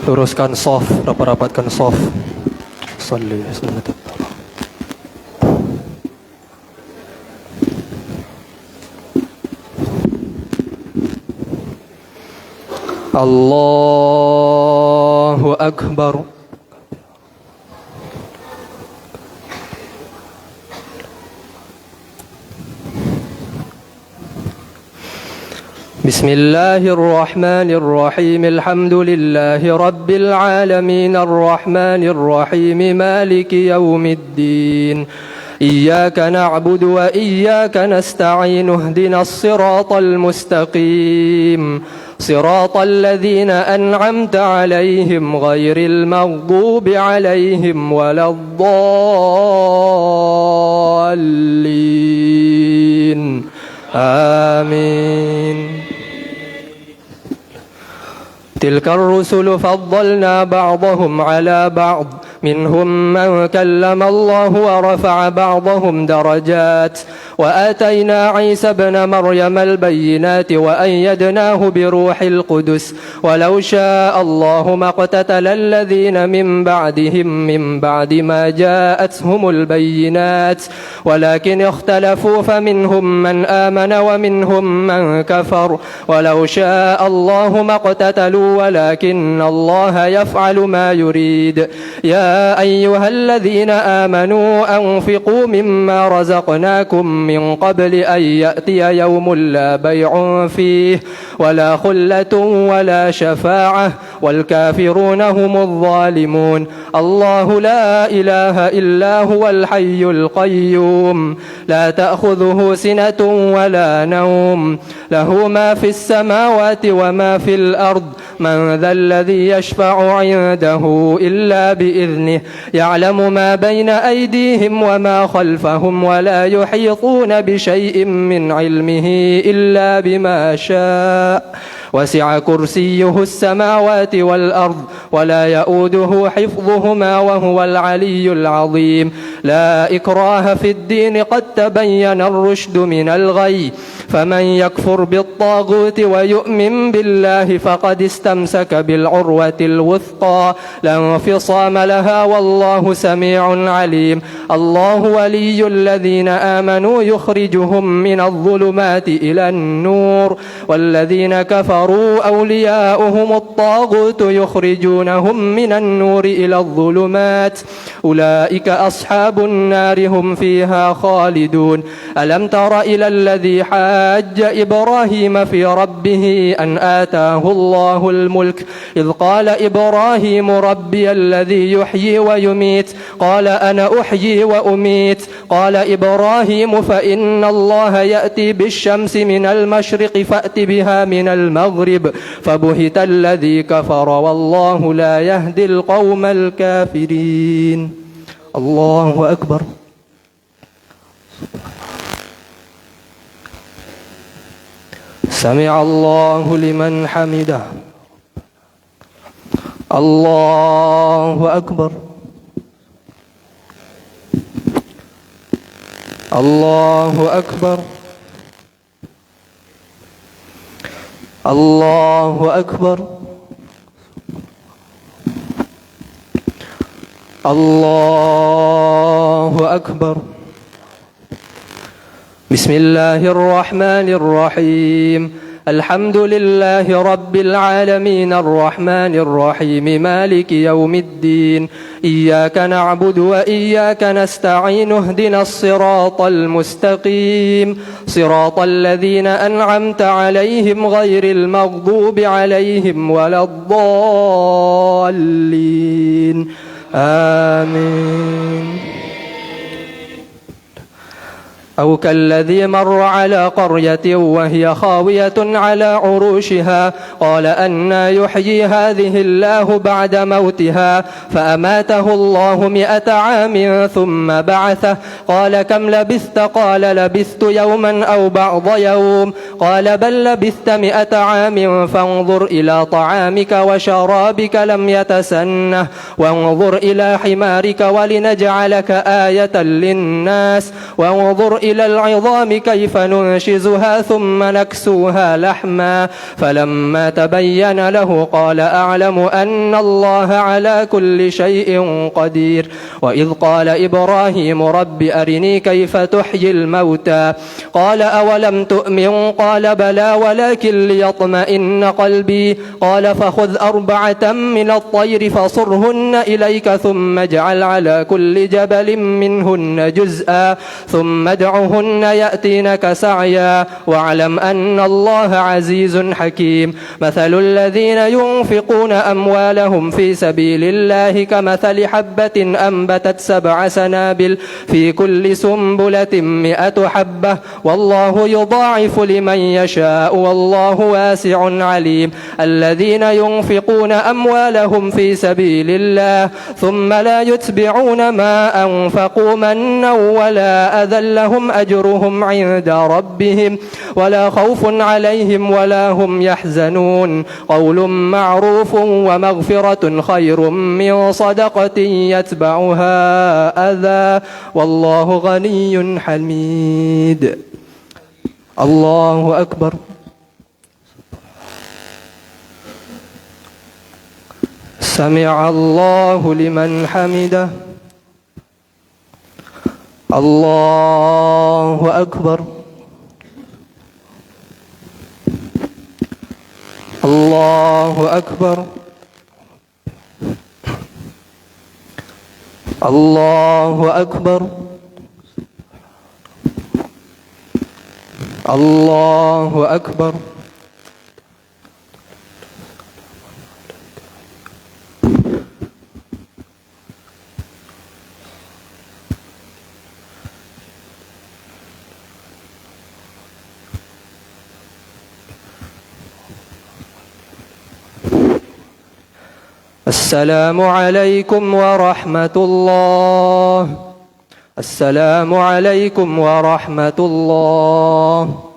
Luruskan soft, rapat-rapatkan soft. Salli bismillah. Allahu Akbar. بسم الله الرحمن الرحيم الحمد لله رب العالمين الرحمن الرحيم مالك يوم الدين إياك نعبد وإياك نستعين اهدنا الصراط المستقيم صراط الذين أنعمت عليهم غير المغضوب عليهم ولا الضالين آمين. تلك الرسل فضلنا بعضهم على بعض منهم من كلم الله ورفع بعضهم درجات وآتينا عيسى ابن مريم البينات وأيدناه بروح القدس ولو شاء الله ما اقتتل الذين من بعدهم من بعد ما جاءتهم البينات ولكن اختلفوا فمنهم من آمن ومنهم من كفر ولو شاء الله ما اقتتلوا ولكن الله يفعل ما يريد. يا أيها الذين آمنوا أنفقوا مما رزقناكم من قبل أن يأتي يوم لا بيع فيه ولا خلة ولا شفاعة والكافرون هم الظالمون. الله لا إله إلا هو الحي القيوم لا تأخذه سنة ولا نوم له ما في السماوات وما في الأرض من ذا الذي يشفع عنده إلا بإذنه يعلم ما بين أيديهم وما خلفهم ولا يحيطون بشيء من علمه إلا بما شاء وسع كرسيه السماوات والأرض ولا يؤوده حفظهما وهو العلي العظيم. لا إكراه في الدين قد تبين الرشد من الغي فمن يكفر بالطاغوت ويؤمن بالله فقد استمسك بالعروة الوثقى لا انفصام لها والله سميع عليم. الله ولي الذين آمنوا يخرجهم من الظلمات إلى النور والذين كفروا أولياؤهم الطاغوت يخرجونهم من النور إلى الظلمات أولئك أصحاب النار هم فيها خالدون. ألم تر إلى الذي حاج إبراهيم في ربه أن آتاه الله الملك إذ قال إبراهيم ربي الذي يحيي ويميت قال أنا أحيي وأميت قال إبراهيم فإن الله يأتي بالشمس من المشرق فأت بها من المغرب فبهت الذي كفر والله لا يهدي القوم الكافرين. الله أكبر. سمع الله لمن حمده. الله أكبر. الله أكبر. الله أكبر. الله أكبر. بسم الله الرحمن الرحيم الحمد لله رب العالمين الرحمن الرحيم مالك يوم الدين إياك نعبد وإياك نستعين اهدنا الصراط المستقيم صراط الذين أنعمت عليهم غير المغضوب عليهم ولا الضالين آمين. أو كالذي مر على قرية وهي خاوية على عروشها قال أنى يحيي هذه الله بعد موتها فأماته الله 100 عام ثم بعثه قال كم لبثت قال لبثت يوما أو بعض يوم قال بل لبثت 100 عام فانظر إلى طعامك وشرابك لم يتسنه وانظر إلى حمارك ولنجعلك آية للناس وانظر وإلى العظام كيف ننشزها ثم نكسوها لحما فلما تبين له قال أعلم أن الله على كل شيء قدير وإذ قال إبراهيم رب أرني كيف تحيي الموتى قال أولم تؤمن قال بلى ولكن ليطمئن قلبي قال فخذ 4 من الطير فصرهن إليك ثم اجعل على كل جبل منهن جزءا ثم ادعهن يأتينك سعيا واعلم أن الله عزيز حكيم مثل الذين ينفقون أموالهم في سبيل الله كمثل حبة أنبتت 7 سنابل في كل سنبلة 100 حبة والله يضاعف لمن يشاء والله واسع عليم الذين ينفقون أموالهم في سبيل الله ثم لا يتبعون ما أنفقوا منا ولا أذى لهم أجرهم عند ربهم ولا خوف عليهم ولا هم يحزنون قول معروف ومغفرة خير من صدقة يتبعها أذى والله غني حميد الله أكبر سمع الله لمن حمده الله أكبر الله أكبر الله أكبر الله أكبر السلام عليكم ورحمة الله السلام عليكم ورحمة الله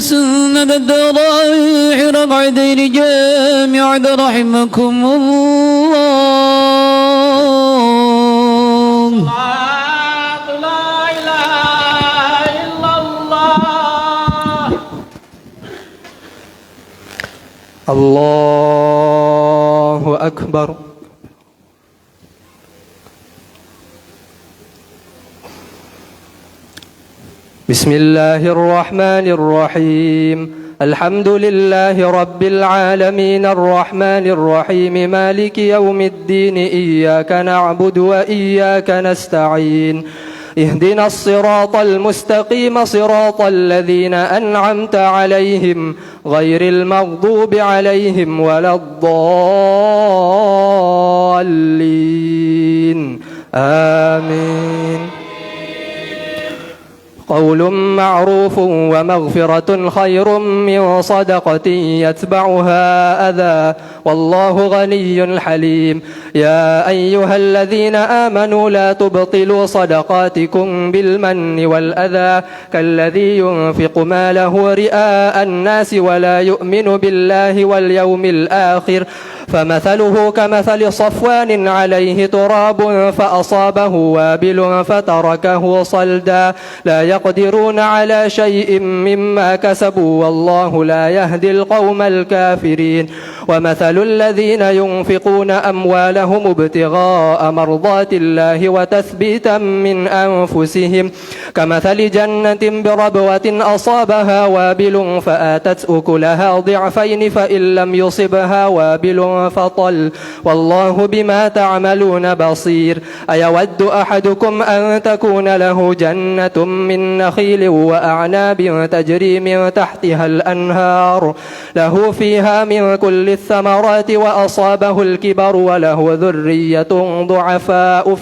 سنة التراويح ركعتين جامعة رحمكم الله لا إله إلا الله الله أكبر بسم الله الرحمن الرحيم الحمد لله رب العالمين الرحمن الرحيم مالك يوم الدين إياك نعبد وإياك نستعين اهدنا الصراط المستقيم صراط الذين أنعمت عليهم غير المغضوب عليهم ولا الضالين آمين قول معروف ومغفرة خير من صدقة يتبعها أذى والله غني حليم يا أيها الذين آمنوا لا تبطلوا صدقاتكم بالمن والأذى كالذي ينفق ماله رئاء الناس ولا يؤمن بالله واليوم الآخر فمثله كمثل صفوان عليه تراب فأصابه وابل فتركه صلدا لا يقدرون على شيء مما كسبوا والله لا يهدي القوم الكافرين ومثل الذين ينفقون أموالهم ابتغاء مرضات الله وتثبيتا من أنفسهم كمثل جنة بربوة أصابها وابل فآتت أكلها ضعفين فإن لم يصبها وابل فطل والله بما تعملون بصير أيود أحدكم أن تكون له جنة من نخيل وأعناب تجري من تحتها الأنهار له فيها من كل الثمرات وأصابه الكبر وله ذرية ضعفاء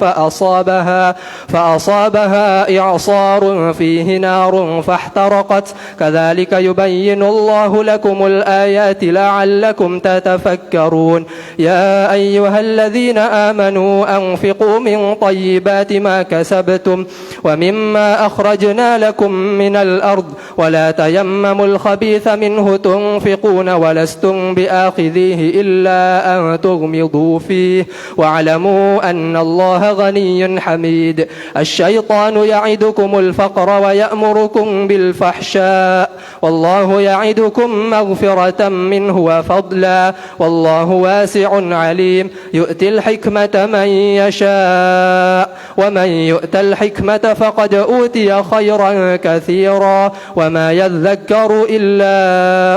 فأصابها إعصار فيه نار فاحترقت كذلك يبين الله لكم الآيات لعلكم تتفكرون يا أيها الذين آمنوا أنفقوا من طيبات ما كسبتم ومما أخرجنا لكم من الأرض ولا تيمموا الخبيث منه تنفقون ولستم بآخذيه بآخذيه إلا أن تغمضوا فيه واعلموا أن الله غني حميد. الشيطان يعدكم الفقر ويأمركم بالفحشاء والله يعدكم مغفرة منه وفضلا والله واسع عليم. يؤتي الحكمة من يشاء ومن يؤت الحكمة فقد أوتي خيرا كثيرا وما يذكر إلا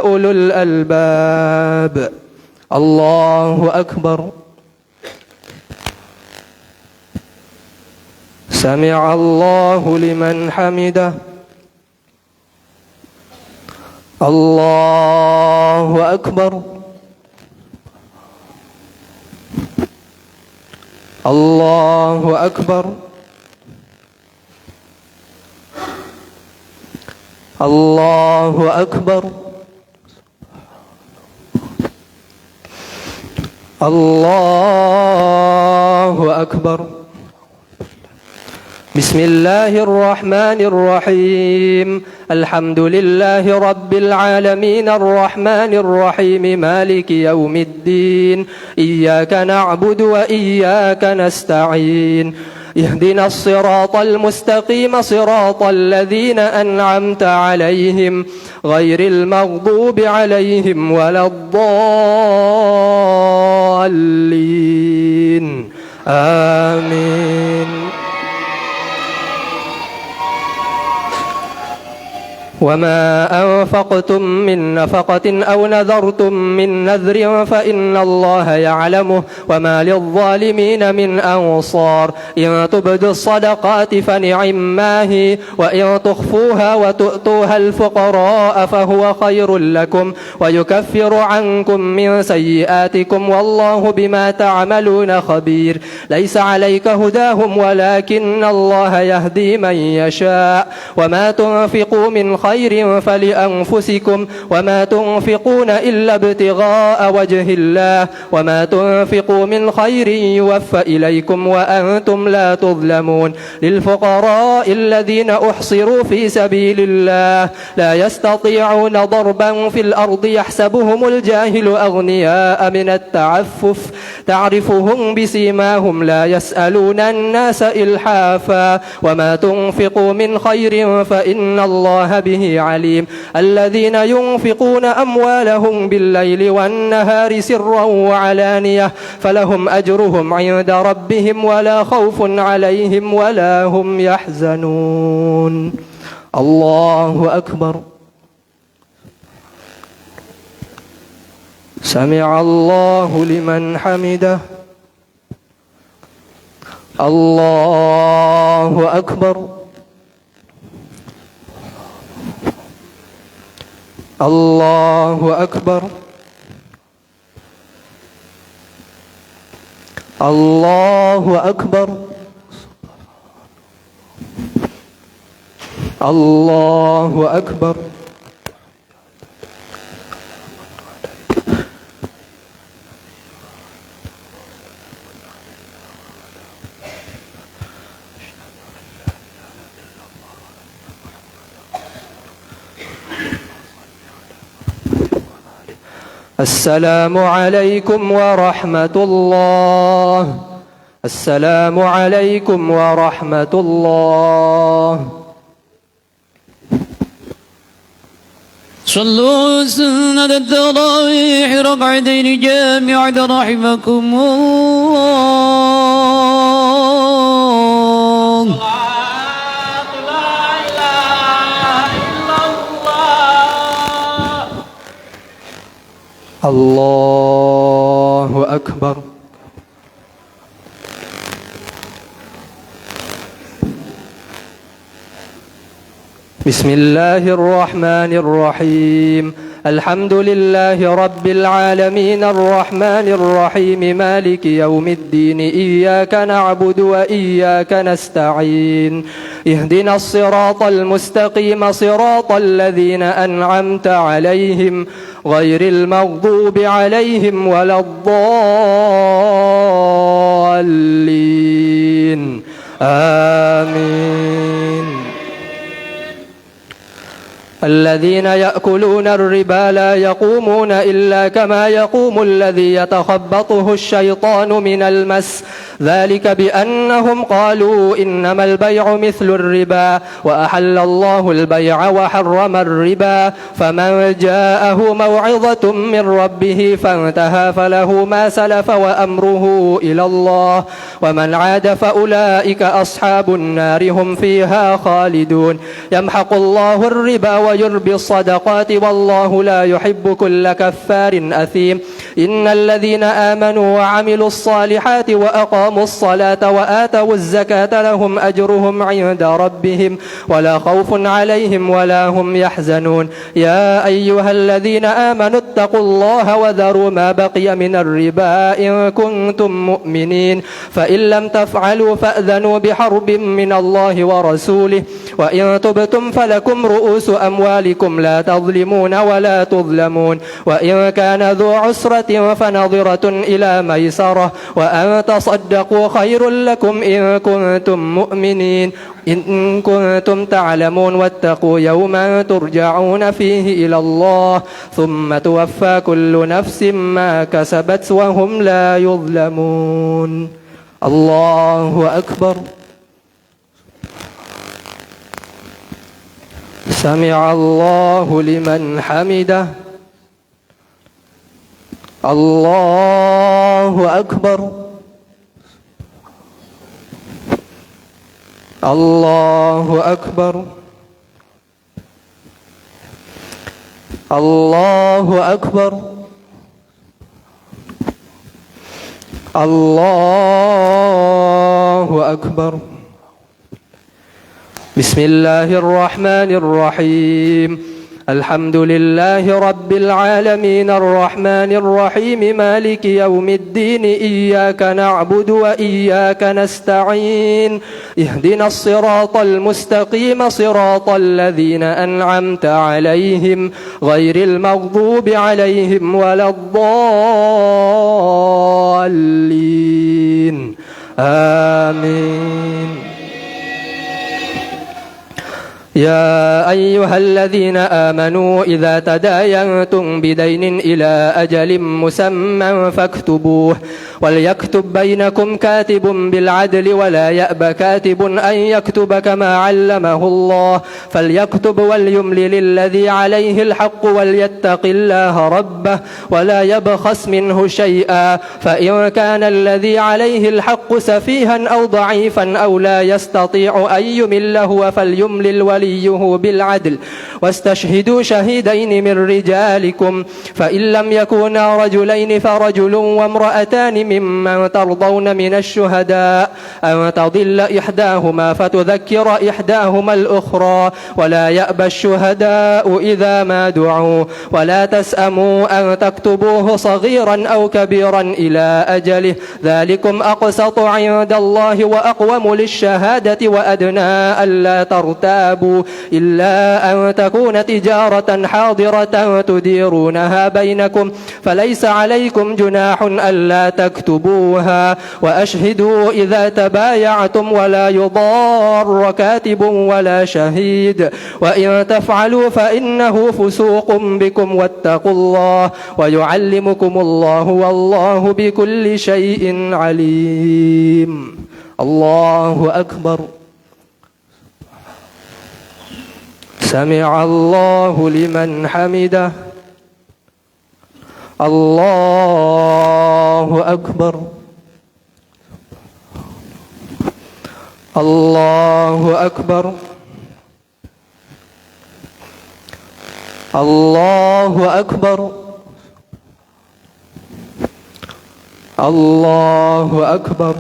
أولو الألباب. الله أكبر. سمع الله لمن حمده. الله أكبر. الله أكبر. الله أكبر. الله أكبر. بسم الله الرحمن الرحيم. الحمد لله رب العالمين الرحمن الرحيم مالك يوم الدين. إياك نعبد وإياك نستعين. اهدنا الصراط المستقيم صراط الذين أنعمت عليهم غير المغضوب عليهم ولا الضالين. آمين. وما أنفقتم من نفقة أو نذرتم من نذر فإن الله يعلمه وما للظالمين من أنصار. إن تبدوا الصدقات فنعما هي وإن تخفوها وتؤتوها الفقراء فهو خير لكم ويكفر عنكم من سيئاتكم والله بما تعملون خبير. ليس عليك هداهم ولكن الله يهدي من يشاء. وما تنفقوا من خير فلأنفسكم وما تنفقون إلا ابتغاء وجه الله وما تنفقوا من خير يوفى إليكم وأنتم لا تظلمون. للفقراء الذين أحصروا في سبيل الله لا يستطيعون ضربا في الأرض يحسبهم الجاهل أغنياء من التعفف تعرفهم بسيماهم لا يسألون الناس إلحافا. وما تنفقوا من خير فإن الله به عليم. الذين ينفقون أموالهم بالليل والنهار سرا وعلانية فلهم أجرهم عند ربهم ولا خوف عليهم ولا هم يحزنون. الله أكبر. سمع الله لمن حمده. الله أكبر. الله أكبر. الله أكبر. الله أكبر. السلام عليكم ورحمة الله. السلام عليكم ورحمة الله. صلوا سنة التراويح ركعتين جامعة رحمكم الله. الله أكبر. بسم الله الرحمن الرحيم. الحمد لله رب العالمين الرحمن الرحيم مالك يوم الدين. إياك نعبد وإياك نستعين. اهدنا الصراط المستقيم صراط الذين أنعمت عليهم غير المغضوب عليهم ولا الضالين. آمين. الذين يأكلون الربا لا يقومون إلا كما يقوم الذي يتخبطه الشيطان من المس ذلك بأنهم قالوا إنما البيع مثل الربا وأحل الله البيع وحرم الربا فمن جاءه موعظة من ربه فانتهى فله ما سلف وأمره إلى الله ومن عاد فأولئك أصحاب النار هم فيها خالدون يمحق الله الربا ويربي الصدقات والله لا يحب كل كفار أثيم إن الذين آمنوا وعملوا الصالحات وأقاموا الصلاة وآتوا الزكاة لهم أجرهم عند ربهم ولا خوف عليهم ولا هم يحزنون يا أيها الذين آمنوا اتقوا الله وذروا ما بقي من الربا إن كنتم مؤمنين فإن لم تفعلوا فأذنوا بحرب من الله ورسوله وإن تبتم فلكم رؤوس أموالكم لا تظلمون ولا تظلمون وإن كان ذو عسرة فنظرة إلى ميسرة وأن تصدقوا خير لكم إن كنتم مؤمنين إن كنتم تعلمون واتقوا يوما ترجعون فيه إلى الله ثم توفى كل نفس ما كسبت وهم لا يظلمون الله أكبر سمع الله لمن حمده الله أكبر الله أكبر الله أكبر الله أكبر بسم الله الرحمن الرحيم الحمد لله رب العالمين الرحمن الرحيم مالك يوم الدين إياك نعبد وإياك نستعين اهدنا الصراط المستقيم صراط الذين أنعمت عليهم غير المغضوب عليهم ولا الضالين آمين يا أيها الذين آمنوا إذا تداينتم بدين إلى أجل مسمى فاكتبوه وليكتب بينكم كاتب بالعدل ولا يأب كاتب أن يكتب كما علمه الله فليكتب وليملل الذي عليه الحق وليتق الله ربه ولا يبخس منه شيئا فإن كان الذي عليه الحق سفيها أو ضعيفا أو لا يستطيع أن يمل هو فليملل وليه بالعدل واستشهدوا شهيدين من رجالكم فإن لم يكونا رجلين فرجل وامرأتان ممن ترضون من الشهداء أن تضل إحداهما فتذكر إحداهما الأخرى ولا يأبى الشهداء إذا ما دعوا ولا تسأموا أن تكتبوه صغيرا أو كبيرا إلى أجله ذلكم أقسط عند الله وأقوم للشهادة وأدنى ألا ترتابوا إلا أن تكون تجارة حاضرة تديرونها بينكم فليس عليكم جناح ألا تكتبوها وأشهدوا إذا تبايعتم ولا يضار كاتب ولا شهيد وإن تفعلوا فإنه فسوق بكم واتقوا الله ويعلمكم الله والله بكل شيء عليم الله أكبر سمع الله لمن حمده الله أكبر الله أكبر الله أكبر الله أكبر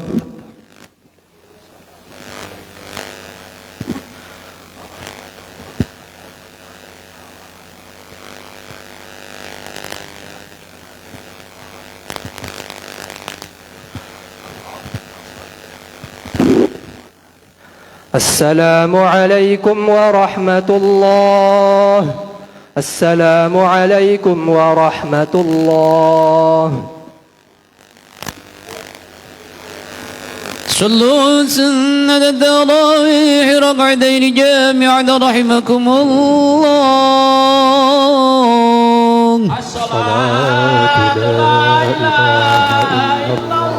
السلام عليكم ورحمة الله السلام عليكم ورحمة الله صلوا سنة التراويح ركعتين جامعة رحمكم الله الصلاة لا إله إلا الله.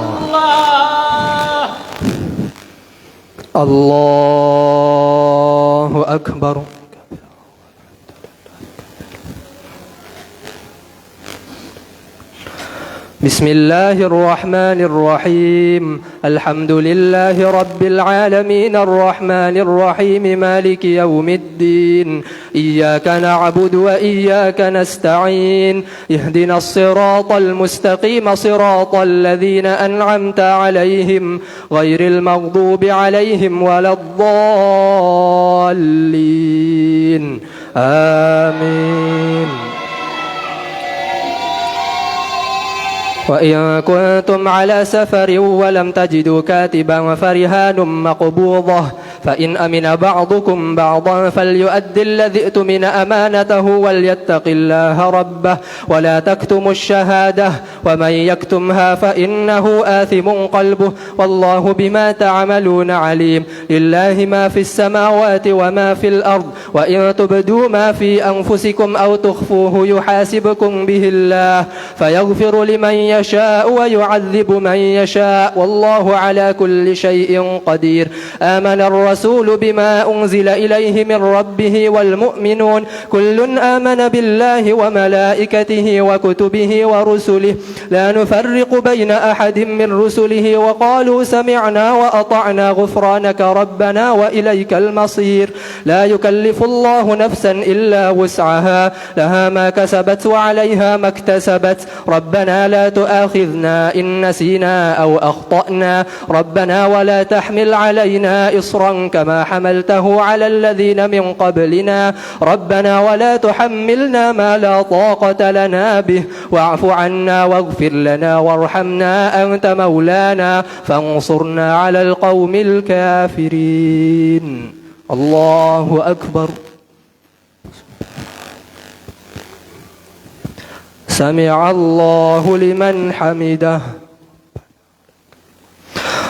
الله أكبر. بسم الله الرحمن الرحيم. الحمد لله رب العالمين الرحمن الرحيم مالك يوم الدين. إياك نعبد وإياك نستعين. اهدنا الصراط المستقيم صراط الذين أنعمت عليهم غير المغضوب عليهم ولا الضالين. آمين. وإن كنتم على سفر ولم تجدوا كاتبا فرهان مقبوضة، فإن أمن بعضكم بعضا فليؤدي الذي اؤتمن أمانته وليتق الله ربه ولا تكتموا الشهادة ومن يكتمها فإنه آثم قلبه والله بما تعملون عليم. لله ما في السماوات وما في الأرض وإن تبدوا ما في أنفسكم أو تخفوه يحاسبكم به الله فيغفر لمن يشاء ويعذب من يشاء والله على كل شيء قدير. آمن الرسول بما أنزل إليه من ربه والمؤمنون كل آمن بالله وملائكته وكتبه ورسله لا نفرق بين أحد من رسله وقالوا سمعنا وأطعنا غفرانك ربنا وإليك المصير. لا يكلف الله نفسا إلا وسعها لها ما كسبت وعليها ما اكتسبت. ربنا لا تؤاخذنا إن نسينا أو أخطأنا ربنا ولا تحمل علينا إصرا كما حملته على الذين من قبلنا ربنا ولا تحملنا ما لا طاقة لنا به واعف عنا واغفر لنا وارحمنا أنت مولانا فانصرنا على القوم الكافرين. الله أكبر. سمع الله لمن حمده.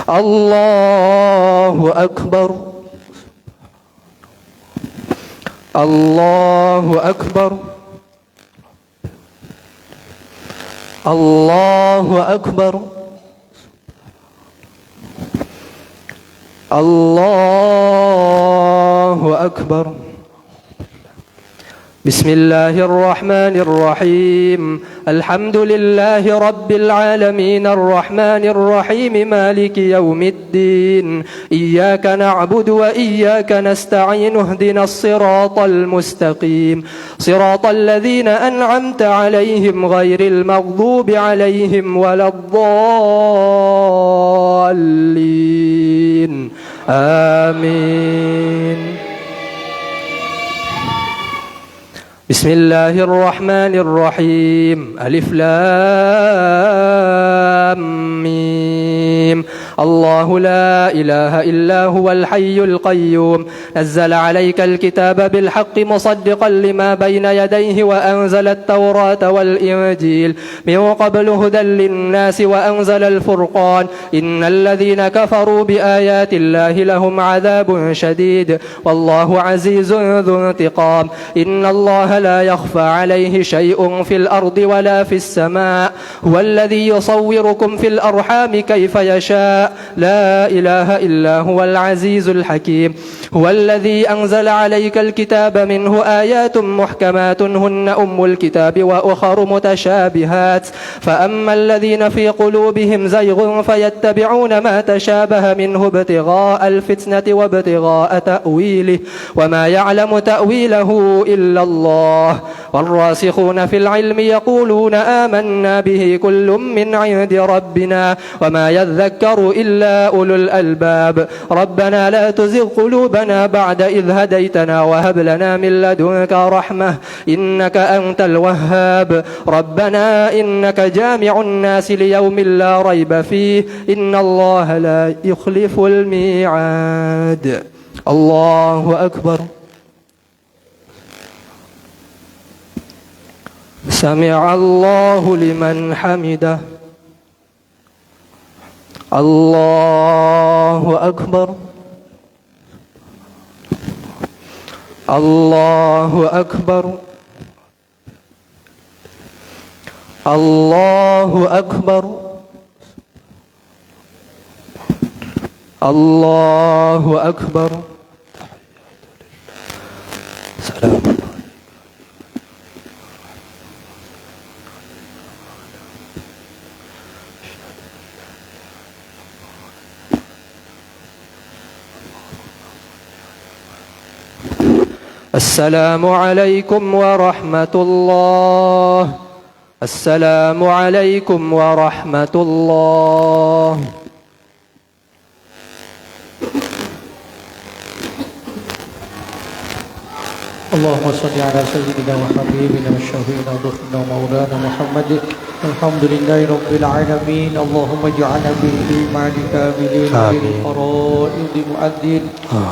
الله أكبر. الله أكبر. الله أكبر. الله أكبر. بسم الله الرحمن الرحيم. الحمد لله رب العالمين الرحمن الرحيم مالك يوم الدين. إياك نعبد وإياك نستعين اهدنا الصراط المستقيم صراط الذين أنعمت عليهم غير المغضوب عليهم ولا الضالين. آمين. بسم الله الرحمن الرحيم. ألف لام ميم. الله لا إله إلا هو الحي القيوم نزل عليك الكتاب بالحق مصدقا لما بين يديه وأنزل التوراة والإنجيل من قبل هدى للناس وأنزل الفرقان إن الذين كفروا بآيات الله لهم عذاب شديد والله عزيز ذو انتقام. إن الله لا يخفى عليه شيء في الأرض ولا في السماء هو الذي يصوركم في الأرحام كيف يشاء لا إله إلا هو العزيز الحكيم. هو الذي أنزل عليك الكتاب منه آيات محكمات هن أم الكتاب وأخر متشابهات فأما الذين في قلوبهم زيغ فيتبعون ما تشابه منه ابتغاء الفتنة وابتغاء تأويله وما يعلم تأويله إلا الله. والراسخون في العلم يقولون آمنا به كل من عند ربنا وما يذكر إلا أولو الألباب. ربنا لا تزغ قلوبنا بعد إذ هديتنا وهب لنا من لدنك رحمة إنك أنت الوهاب. ربنا إنك جامع الناس ليوم لا ريب فيه إن الله لا يخلف الميعاد. الله أكبر. سمع الله لمن حمده. الله أكبر. الله أكبر. Allahu Akbar. Allahu Akbar. Salam. السلام عليكم ورحمة الله. السلام عليكم ورحمة الله. اللهم صل على سيدنا وحبيبنا وشفيعنا وضيفنا ومولانا محمد. الحمد لله رب العالمين. اللهم اجعلنا بالإيمان كاملين بالفرائض مؤدين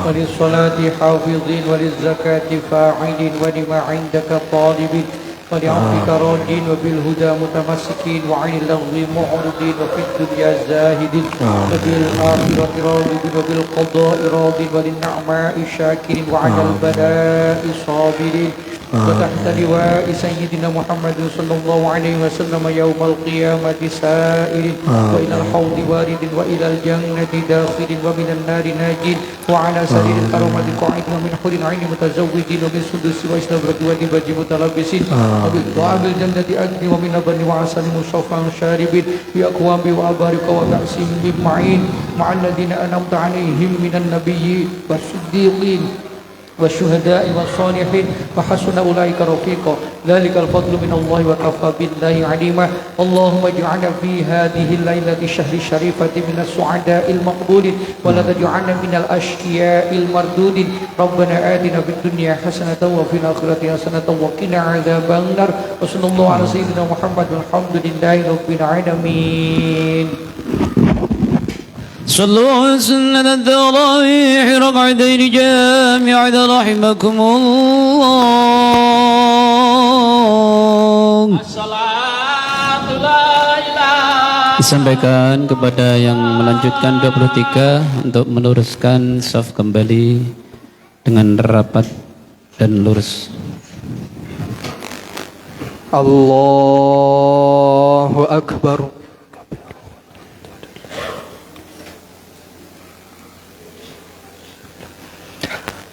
وللصلاة حافظين وللزكاة فاعلين ولما عندك طالبين ولعفوك راجين وبالهدى متمسكين وعن اللغو معرضين وفي الدنيا زاهدين وبالآخرة راضين وبالقضاء راضين وللنعماء شاكرين وعلى البلاء صابرين وتحت لواء سيدنا محمد صلى الله عليه وسلم يوم القيامة سائرين وإلى الحوض وارد وإلى الجنة داخل ومن النار ناجين وعلى سرير الكرامة قاعد ومن حور العين متزوجين ومن سدس واستبرق ودبج متلبسين وبالطعام الجنة أكل ومن لبن وعسل مصفى شاربين بأكواب وأبارك وكأس من معين مع الذين أنعمت عليهم من النبيين والصديقين والشهداء والصالحين وحسن أولئك رفيقا ذلك الفضل من الله وكفى بالله عليما. اللهم اجعلنا في هذه الليلة الشهر الشريفة من السعداء المقبولين ولا تجعلنا من الأشقياء المردودين. ربنا آتنا في الدنيا حسنة وفي الآخرة حسنة وقنا عذاب النار. وصلى الله على سيدنا محمد والحمد لله رب العالمين. صلوا على سنة التراويح ركعتين جامعة رحمكم الله. Assalatu la ilaha. Disampaikan kepada yang melanjutkan 23 untuk meluruskan saf kembali dengan rapat dan lurus. Allahu Akbar.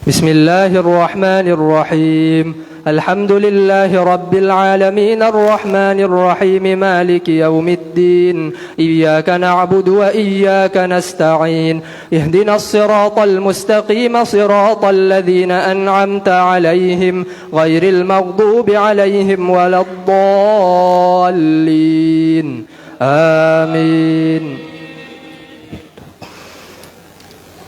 بسم الله الرحمن الرحيم. الحمد لله رب العالمين الرحمن الرحيم مالك يوم الدين. إياك نعبد وإياك نستعين. اهدنا الصراط المستقيم صراط الذين أنعمت عليهم غير المغضوب عليهم ولا الضالين. آمين.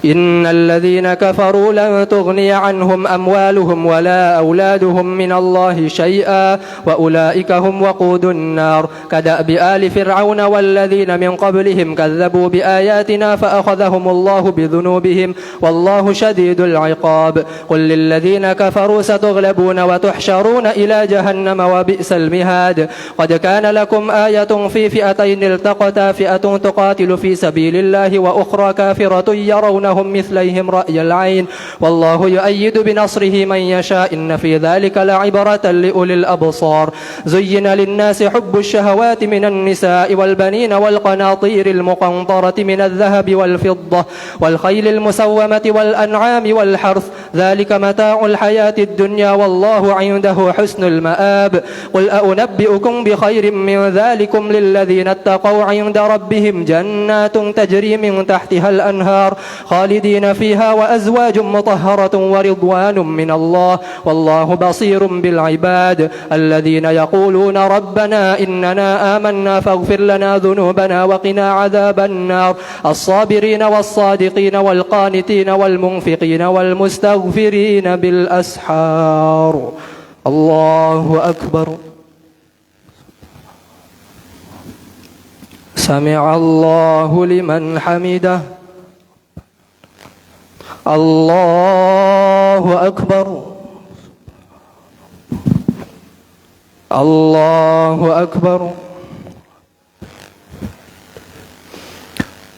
إن الذين كفروا لن تغني عنهم أموالهم ولا أولادهم من الله شيئا وأولئك هم وقود النار. كدأب آل فرعون والذين من قبلهم كذبوا بآياتنا فأخذهم الله بذنوبهم والله شديد العقاب. قل للذين كفروا ستغلبون وتحشرون إلى جهنم وبئس المهاد. قد كان لكم آية في فئتين التقتا فئة تقاتل في سبيل الله وأخرى كافرة يرونهم مثليهم رأي العين والله يؤيد بنصره من يشاء إن في ذلك لعبرة لأولي الأبصار. زين للناس حب الشهوات من النساء والبنين والقناطير المقنطرة من الذهب والفضة والخيل المسومة والأنعام والحرث ذلك متاع الحياة الدنيا والله عنده حسن المآب. قل أنبئكم بخير من ذلكم للذين اتقوا عند ربهم جنات تجري من تحتها الأنهار خالدين فيها وأزواج مطهرة ورضوان من الله والله بصير بالعباد. الذين يقولون ربنا إننا آمنا فاغفر لنا ذنوبنا وقنا عذاب النار. الصابرين والصادقين والقانتين والمنفقين والمستغفرين بالأسحار. الله أكبر. سمع الله لمن حمده. الله أكبر. الله أكبر.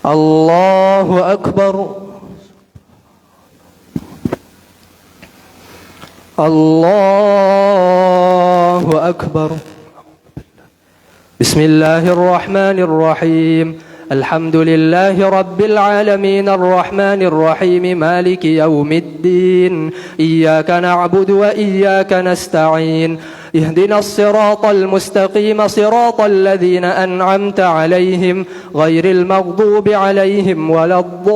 الله أكبر. الله أكبر. بسم الله الرحمن الرحيم الحمد لله رب العالمين الرحمن الرحيم مالك يوم الدين إياك نعبد وإياك نستعين اهدنا الصراط المستقيم صراط الذين أنعمت عليهم غير المغضوب عليهم ولا الضالين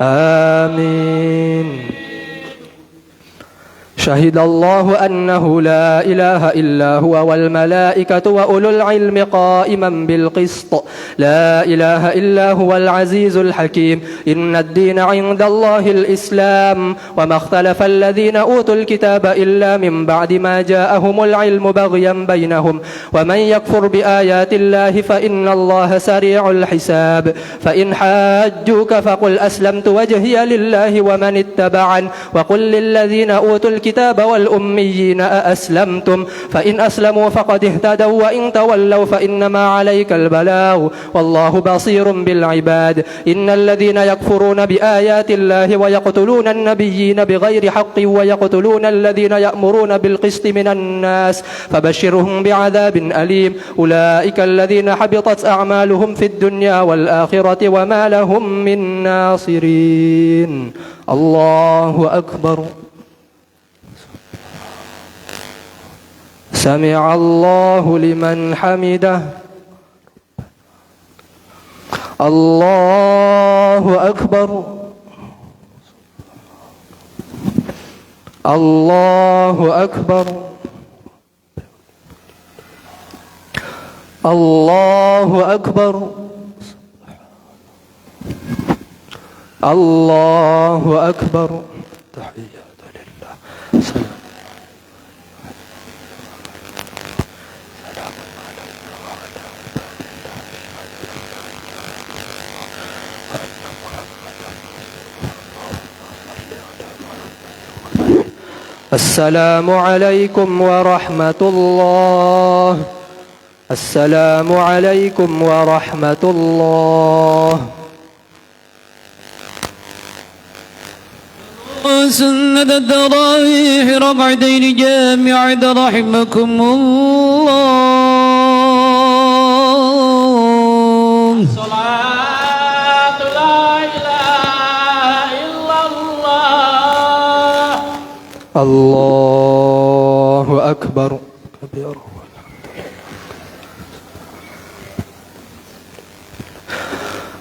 آمين شهد الله أنه لا إله إلا هو والملائكة وأولو العلم قائما بالقسط لا إله إلا هو العزيز الحكيم إن الدين عند الله الإسلام وما اختلف الذين أوتوا الكتاب إلا من بعد ما جاءهم العلم بغيا بينهم ومن يكفر بآيات الله فإن الله سريع الحساب فإن حاجوك فقل أسلمت وجهي لله ومن اتبعن وقل للذين أوتوا الكتاب والأميين أأسلمتم فإن أسلموا فقد اهتدوا وإن تولوا فإنما عليك البلاغ والله بصير بالعباد إن الذين يكفرون بآيات الله ويقتلون النبيين بغير حق ويقتلون الذين يأمرون بالقسط من الناس فبشرهم بعذاب أليم أولئك الذين حبطت أعمالهم في الدنيا والآخرة وما لهم من ناصرين الله أكبر سمع الله لمن حمده الله أكبر الله أكبر الله أكبر الله أكبر تحيات لله السلام عليكم ورحمة الله السلام عليكم ورحمة الله سنة التراويح ركعتين جامعة رحمكم الله صلاة لا إله إلا الله الله أكبر كبير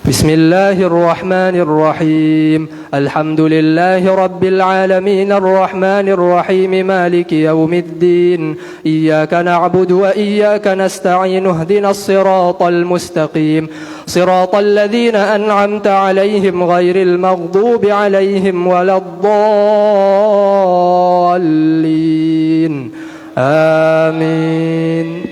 بسم الله الرحمن الرحيم الحمد لله رب العالمين الرحمن الرحيم مالك يوم الدين إياك نعبد وإياك نستعين اهدنا الصراط المستقيم صراط الذين أنعمت عليهم غير المغضوب عليهم ولا الضالين آمين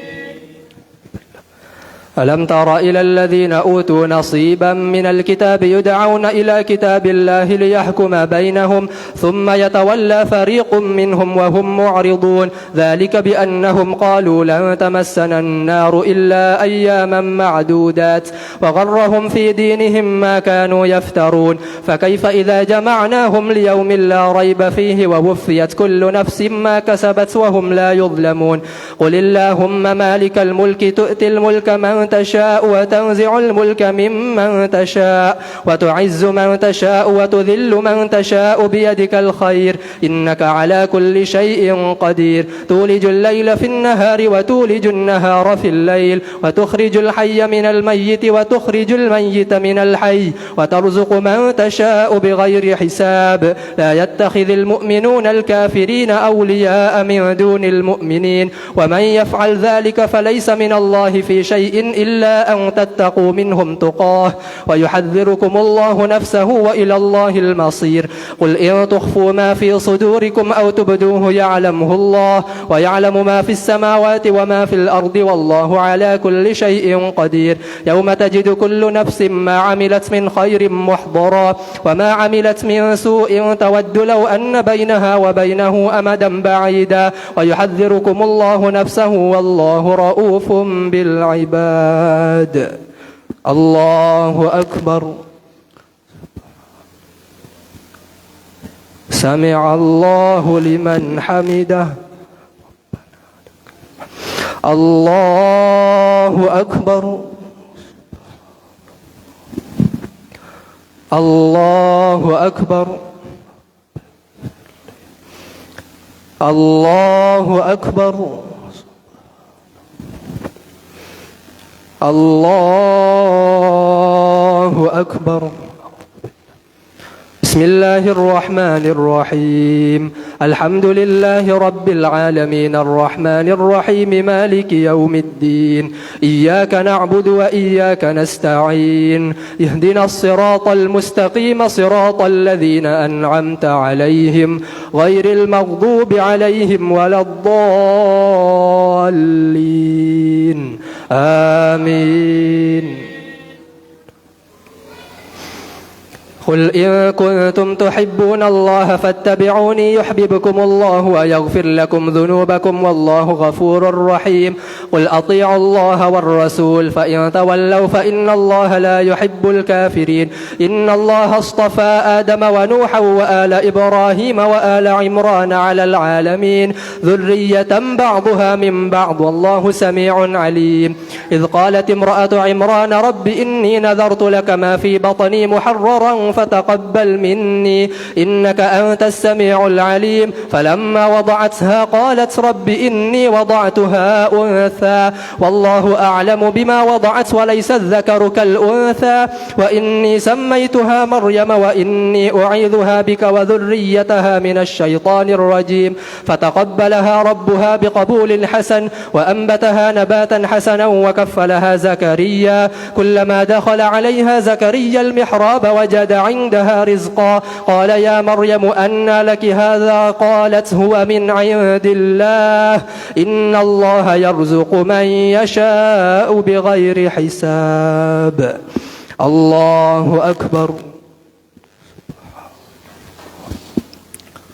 ألم تر إلى الذين أوتوا نصيبا من الكتاب يدعون إلى كتاب الله ليحكم بينهم ثم يتولى فريق منهم وهم معرضون ذلك بأنهم قالوا لن تمسنا النار إلا أياما معدودات وغرهم في دينهم ما كانوا يفترون فكيف إذا جمعناهم ليوم لا ريب فيه ووفيت كل نفس ما كسبت وهم لا يظلمون قل اللهم مالك الملك تؤتي الملك من تشاء وتنزع الملك ممن تشاء وتعز من تشاء وتذل من تشاء بيدك الخير إنك على كل شيء قدير تولج الليل في النهار وتولج النهار في الليل وتخرج الحي من الميت وتخرج الميت من الحي وترزق من تشاء بغير حساب لا يتخذ المؤمنون الكافرين أولياء من دون المؤمنين ومن يفعل ذلك فليس من الله في شيء إلا أن تتقوا منهم تقاه ويحذركم الله نفسه وإلى الله المصير قل إن تخفوا ما في صدوركم أو تبدوه يعلمه الله ويعلم ما في السماوات وما في الأرض والله على كل شيء قدير يوم تجد كل نفس ما عملت من خير محضرا وما عملت من سوء تود لو أن بينها وبينه أمدا بعيدا ويحذركم الله نفسه والله رؤوف بالعباد الله أكبر سمع الله لمن حمده الله أكبر الله أكبر الله أكبر الله أكبر. بسم الله الرحمن الرحيم. الحمد لله رب العالمين الرحمن الرحيم مالك يوم الدين. إياك نعبد وإياك نستعين. اهدنا الصراط المستقيم صراط الذين أنعمت عليهم غير المغضوب عليهم ولا الضالين آمين. قل إن كنتم تحبون الله فاتبعوني يحببكم الله ويغفر لكم ذنوبكم والله غفور رحيم. قل أطيعوا الله والرسول فإن تولوا فإن الله لا يحب الكافرين. إن الله اصطفى آدم ونوحا وآل إبراهيم وآل عمران على العالمين ذرية بعضها من بعض والله سميع عليم. إذ قالت امرأة عمران رب إني نذرت لك ما في بطني محررا فتقبل مني إنك أنت السميع العليم. فلما وضعتها قالت رب إني وضعتها أنثى والله أعلم بما وضعت وليس الذكر كالأنثى وإني سميتها مريم وإني أعيذها بك وذريتها من الشيطان الرجيم. فتقبلها ربها بقبول حسن وأنبتها نباتا حسنا وكفلها زكريا. كلما دخل عليها زكريا المحراب وجد عندها رزقا قال يا مريم أنى لك هذا قالت هو من عند الله إن الله يرزق من يشاء بغير حساب. الله أكبر.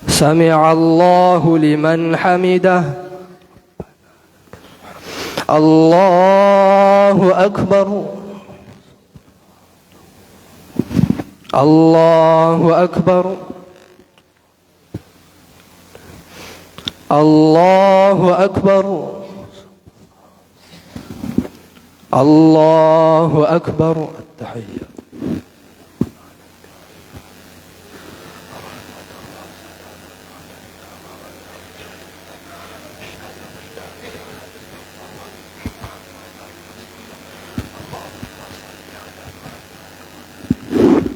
سمع الله لمن حمده. الله أكبر. الله أكبر. الله أكبر. الله أكبر. التحية.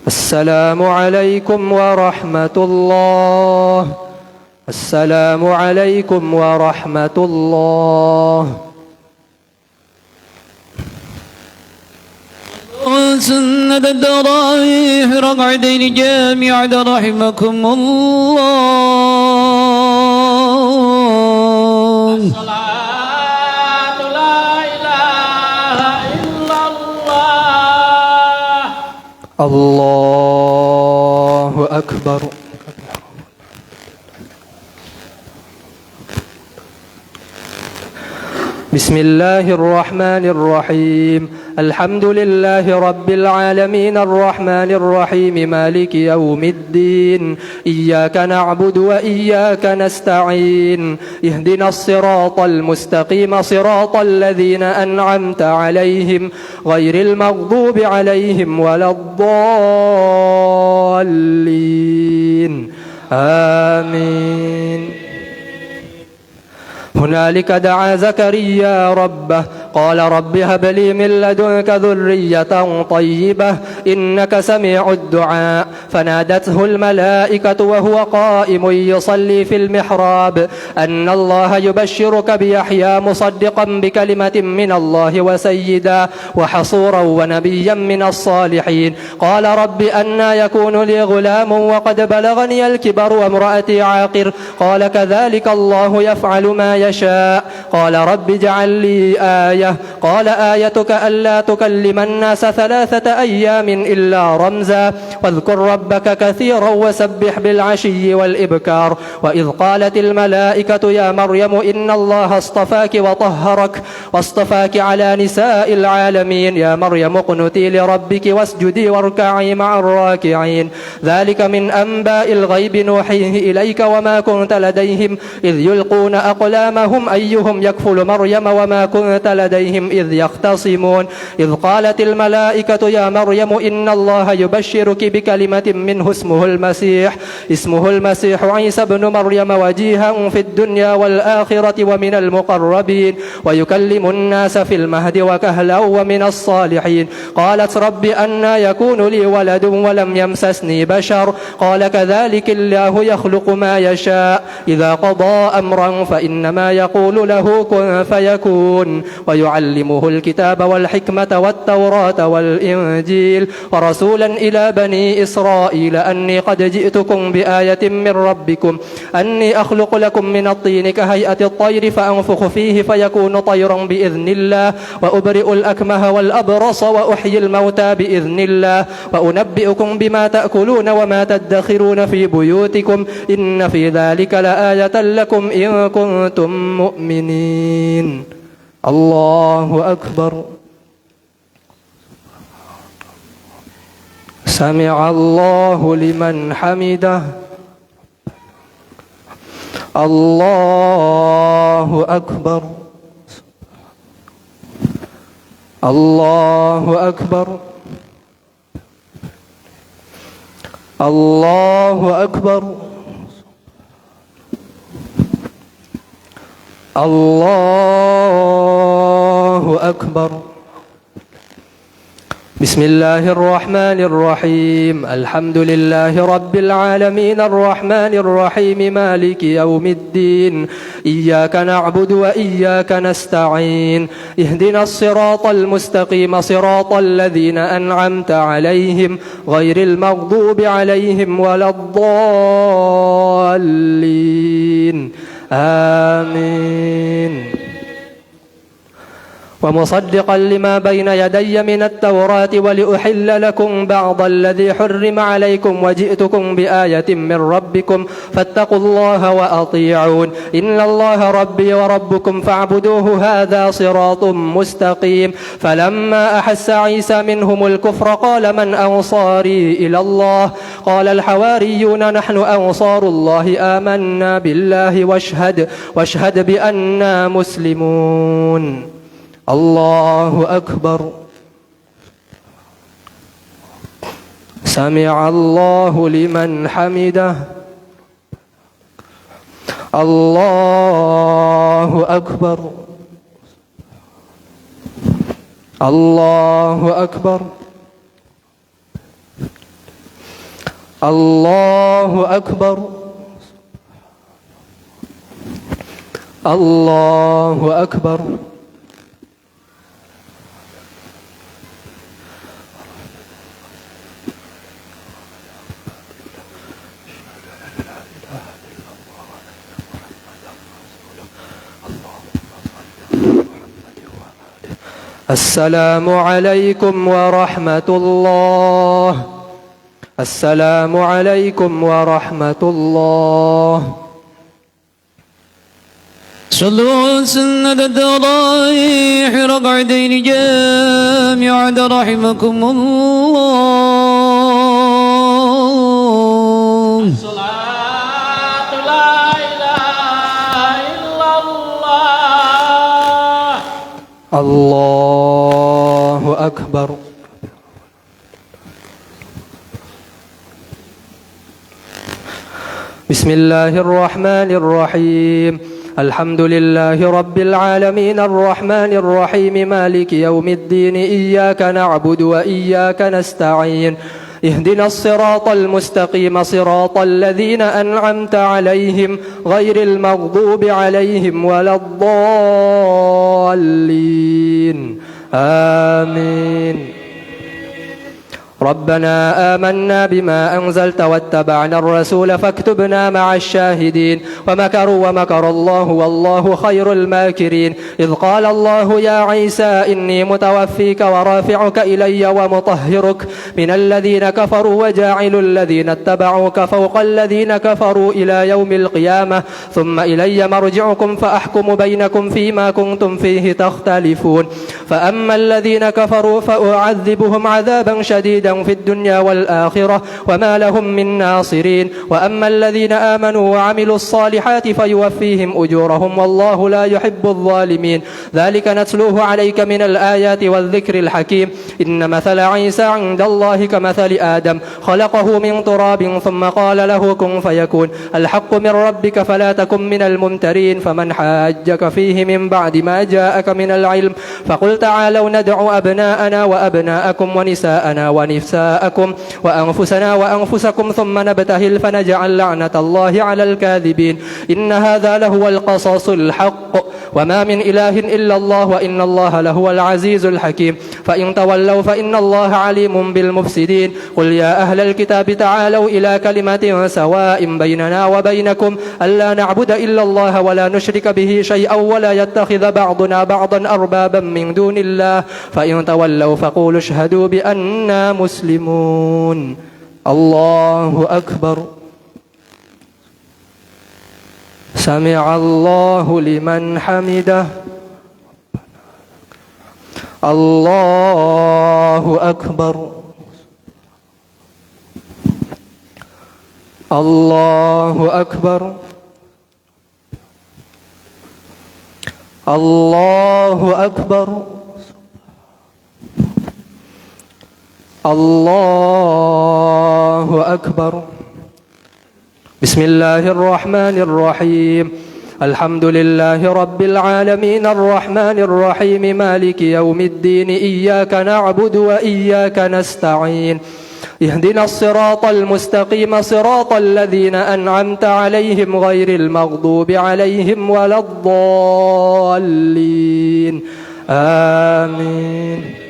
السلام عليكم ورحمة الله. السلام عليكم ورحمة الله. سنة التراويح ركعتين جامعة رحمكم الله. الصلاة لا إله إلا الله. الله أكبر. بسم الله الرحمن الرحيم. الحمد لله رب العالمين الرحمن الرحيم مالك يوم الدين. إياك نعبد وإياك نستعين. اهدنا الصراط المستقيم صراط الذين أنعمت عليهم غير المغضوب عليهم ولا الضالين آمين. هنالك دعا زكريا ربه قال رب هب لي من لدنك ذرية طيبة إنك سميع الدعاء. فنادته الملائكة وهو قائم يصلي في المحراب أن الله يبشرك بيحيى مصدقا بكلمة من الله وسيدا وحصورا ونبيا من الصالحين. قال رب أنى يكون لي غلام وقد بلغني الكبر وامرأتي عاقر. قال كذلك الله يفعل ما يشاء. قال رب اجعل لي آية. قال آيتك ألا تكلم الناس 3 أيام إلا رمزا واذكر ربك كثيرا وسبح بالعشي والإبكار. وإذ قالت الملائكة يا مريم إن الله اصطفاك وطهرك واصطفاك على نساء العالمين. يا مريم اقنتي لربك واسجدي واركعي مع الراكعين. ذلك من أنباء الغيب نوحيه إليك وما كنت لديهم إذ يلقون أقلامهم علمهم أيهم يكفل مريم وما كنت لديهم إذ يختصمون إذ قالت الملائكة يا مريم إن الله يبشرك بكلمة منه اسمه المسيح عيسى بن مريم وجيها في الدنيا والآخرة ومن المقربين ويكلم الناس في المهد وكهلا ومن الصالحين قالت رب أنى يكون لي ولد ولم يمسسني بشر قال كذلك الله يخلق ما يشاء إذا قضى أمرا فإنما يقول له كن فيكون ويعلمه الكتاب والحكمة والتوراة والإنجيل ورسولا إلى بني إسرائيل أني قد جئتكم بآية من ربكم أني أخلق لكم من الطين كهيئة الطير فأنفخ فيه فيكون طيرا بإذن الله وأبرئ الأكمه والأبرص وأحيي الموتى بإذن الله وأنبئكم بما تأكلون وما تدخرون في بيوتكم إن في ذلك لآية لكم إن كنتم مؤمنين الله أكبر سمع الله لمن حمده الله أكبر الله أكبر الله أكبر الله أكبر بسم الله الرحمن الرحيم الحمد لله رب العالمين الرحمن الرحيم مالك يوم الدين إياك نعبد وإياك نستعين اهدنا الصراط المستقيم صراط الذين أنعمت عليهم غير المغضوب عليهم ولا الضالين آمين ومصدقا لما بين يدي من التوراة ولأحل لكم بعض الذي حرم عليكم وجئتكم بآية من ربكم فاتقوا الله وأطيعون إن الله ربي وربكم فاعبدوه هذا صراط مستقيم فلما أحس عيسى منهم الكفر قال من أنصاري إلى الله قال الحواريون نحن أنصار الله آمنا بالله واشهد بأننا مسلمون الله أكبر سمع الله لمن حمده الله أكبر الله أكبر الله أكبر الله أكبر السلام عليكم ورحمة الله السلام عليكم ورحمة الله صلوا سنة التراويح ركعتين جامعة رحمكم الله صلاة لا إله إلا الله الله أكبر بسم الله الرحمن الرحيم الحمد لله رب العالمين الرحمن الرحيم مالك يوم الدين إياك نعبد وإياك نستعين اهدنا الصراط المستقيم صراط الذين أنعمت عليهم غير المغضوب عليهم ولا الضالين آمين ربنا آمنا بما أنزلت واتبعنا الرسول فاكتبنا مع الشاهدين ومكروا ومكر الله والله خير الماكرين إذ قال الله يا عيسى إني متوفيك ورافعك إلي ومطهرك من الذين كفروا وجاعل الذين اتبعوك فوق الذين كفروا إلى يوم القيامة ثم إلي مرجعكم فأحكم بينكم فيما كنتم فيه تختلفون فأما الذين كفروا فأعذبهم عذابا شديدا خزيا في الدنيا والآخرة وما لهم من ناصرين وأما الذين آمنوا وعملوا الصالحات فيوفيهم أجورهم والله لا يحب الظالمين ذلك نتلوه عليك من الآيات والذكر الحكيم إن مثل عيسى عند الله كمثل آدم خلقه من تراب ثم قال له كن فيكون الحق من ربك فلا تكن من الممترين فمن حاجك فيه من بعد ما جاءك من العلم فقل تعالوا ندع أبناءنا وأبناءكم ونساءنا ونساءكم وأنفسنا وأنفسكم ثم نبتهل فنجعل لعنة الله على الكاذبين إن هذا لهو القصص الحق وما من إله إلا الله وإن الله لهو العزيز الحكيم فإن تولوا فإن الله عليم بالمفسدين قل يا أهل الكتاب تعالوا إلى كلمة سواء بيننا وبينكم ألا نعبد إلا الله ولا نشرك به شيئا ولا يتخذ بعضنا بعضا أربابا من دون الله فإن تولوا فقولوا اشهدوا بأننا مسلمون الله أكبر سمع الله لمن حمده الله أكبر الله أكبر الله أكبر الله أكبر بسم الله الرحمن الرحيم الحمد لله رب العالمين الرحمن الرحيم مالك يوم الدين إياك نعبد وإياك نستعين اهدنا الصراط المستقيم صراط الذين أنعمت عليهم غير المغضوب عليهم ولا الضالين آمين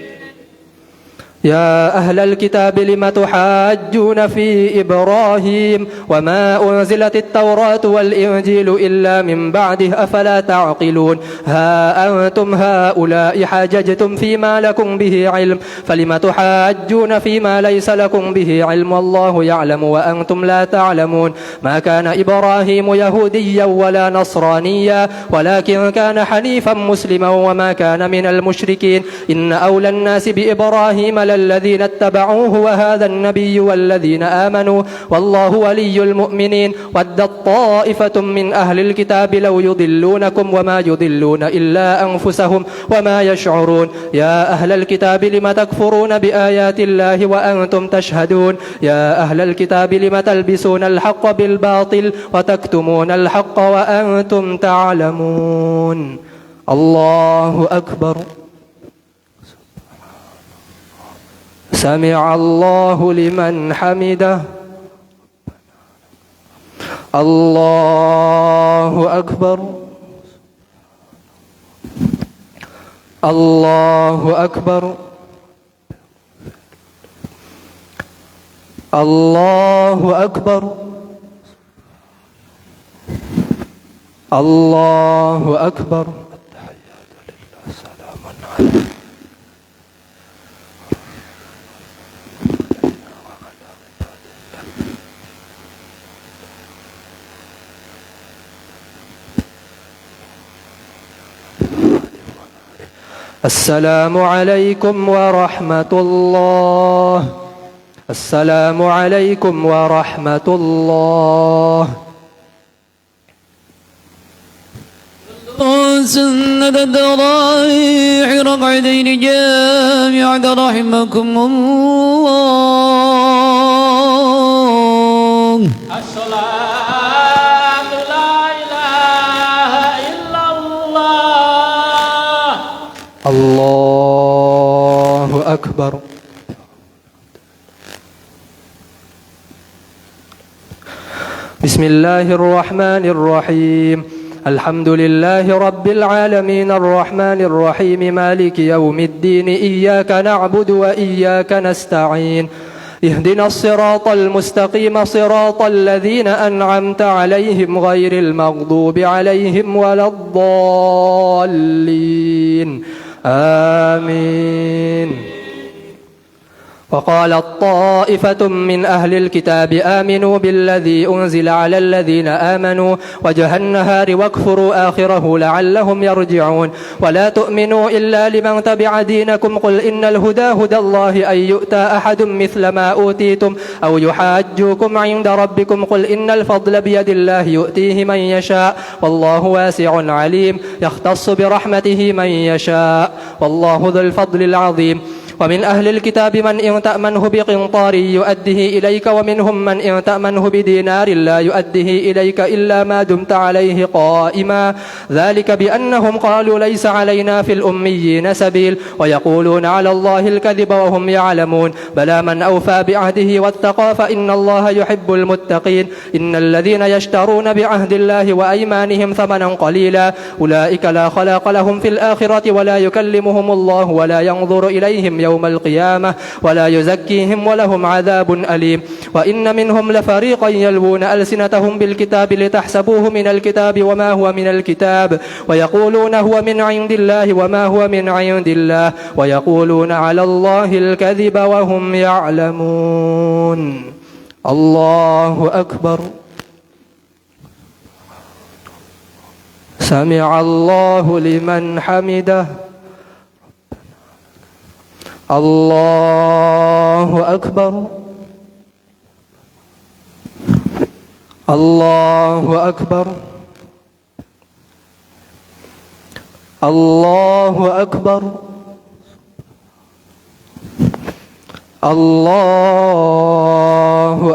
يا أهل الكتاب لم تحاجون في إبراهيم وما أنزلت التوراة والإنجيل إلا من بعده أفلا تعقلون ها أنتم هؤلاء حاججتم فيما لكم به علم فلم تحاجون فيما ليس لكم به علم والله يعلم وأنتم لا تعلمون ما كان إبراهيم يهوديا ولا نصرانيا ولكن كان حنيفا مسلما وما كان من المشركين إن أولى الناس بإبراهيم الذين اتبعوه وهذا النبي والذين آمنوا والله ولي المؤمنين ودت طائفة من أهل الكتاب لو يضلونكم وما يضلون إلا أنفسهم وما يشعرون يا أهل الكتاب لم تكفرون بآيات الله وأنتم تشهدون يا أهل الكتاب لم تلبسون الحق بالباطل وتكتمون الحق وأنتم تعلمون الله أكبر سمع الله لمن حمده الله أكبر الله أكبر الله أكبر الله أكبر السلام عليكم ورحمة الله السلام عليكم ورحمة الله سنة الضرائح رقعتين جامعة رحمكم الله الصلاة لا إله إلا الله الله أكبر بسم الله الرحمن الرحيم الحمد لله رب العالمين الرحمن الرحيم مالك يوم الدين إياك نعبد وإياك نستعين اهدنا الصراط المستقيم صراط الذين أنعمت عليهم غير المغضوب عليهم ولا الضالين آمين وقالت طائفة من أهل الكتاب آمنوا بالذي أنزل على الذين آمنوا وجه النهار واكفروا آخره لعلهم يرجعون ولا تؤمنوا إلا لمن تبع دينكم قل إن الهدى هدى الله أن يؤتى أحد مثل ما أوتيتم أو يحاجوكم عند ربكم قل إن الفضل بيد الله يؤتيه من يشاء والله واسع عليم يختص برحمته من يشاء والله ذو الفضل العظيم ومن أهل الكتاب من إن تأمنه بقنطار يؤده إليك ومنهم من إن تأمنه بدينار لا يؤده إليك إلا ما دمت عليه قائما ذلك بأنهم قالوا ليس علينا في الأميين سبيل ويقولون على الله الكذب وهم يعلمون بلى من أوفى بعهده واتقى فإن الله يحب المتقين إن الذين يشترون بعهد الله وأيمانهم ثمنا قليلا أولئك لا خلاق لهم في الآخرة ولا يكلمهم الله ولا ينظر إليهم يوم القيامة ولا يزكيهم ولهم عذاب أليم وإن منهم لفريقا يلوون ألسنتهم بالكتاب لتحسبوه من الكتاب وما هو من الكتاب ويقولون هو من عند الله وما هو من عند الله ويقولون على الله الكذب وهم يعلمون الله أكبر سمع الله لمن حمده الله أكبر الله أكبر الله أكبر الله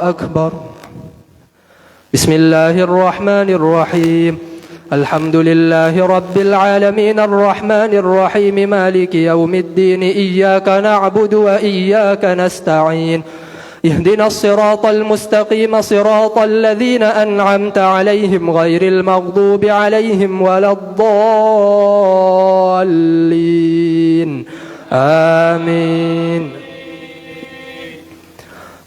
أكبر بسم الله الرحمن الرحيم الحمد لله رب العالمين الرحمن الرحيم مالك يوم الدين إياك نعبد وإياك نستعين اهدنا الصراط المستقيم صراط الذين أنعمت عليهم غير المغضوب عليهم ولا الضالين آمين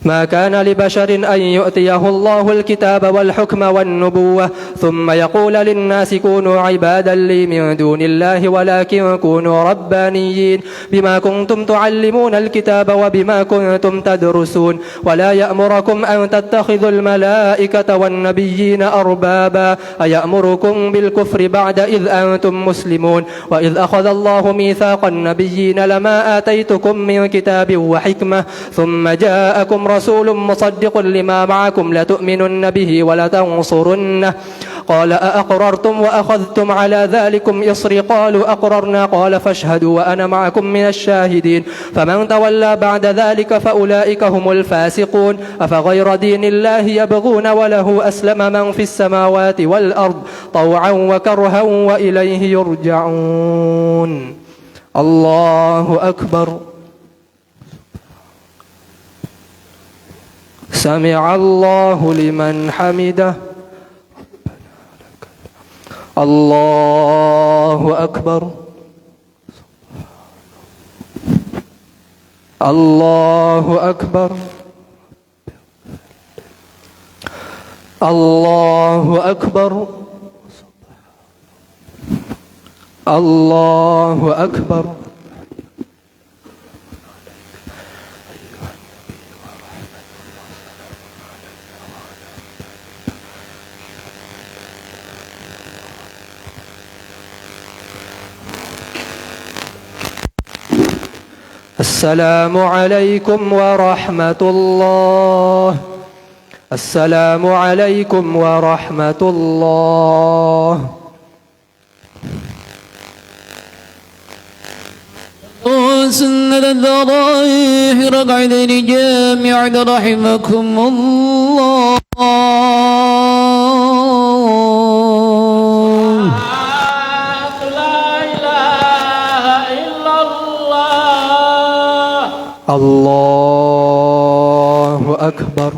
ما كان لبشر أن يؤتيه الله الكتاب والحكم والنبوة ثم يقول للناس كونوا عبادا لي من دون الله ولكن كونوا ربانيين بما كنتم تعلمون الكتاب وبما كنتم تدرسون ولا يأمركم أن تتخذوا الملائكة والنبيين أربابا أيأمركم بالكفر بعد إذ أنتم مسلمون وإذ أخذ الله ميثاق النبيين لما آتيتكم من كتاب وحكمة ثم جاءكم رسول مصدق لما معكم لتؤمنن به ولتنصرنه قال أأقررتم وأخذتم على ذلكم إصري قالوا أقررنا قال فاشهدوا وأنا معكم من الشاهدين فمن تولى بعد ذلك فأولئك هم الفاسقون أفغير دين الله يبغون وله أسلم من في السماوات والأرض طوعا وكرها وإليه يرجعون الله أكبر سمع الله لمن حمده الله أكبر الله أكبر الله أكبر الله أكبر السلام عليكم ورحمة الله السلام عليكم ورحمة الله سنة الذرائح رقعدين جامع رحمكم الله الله أكبر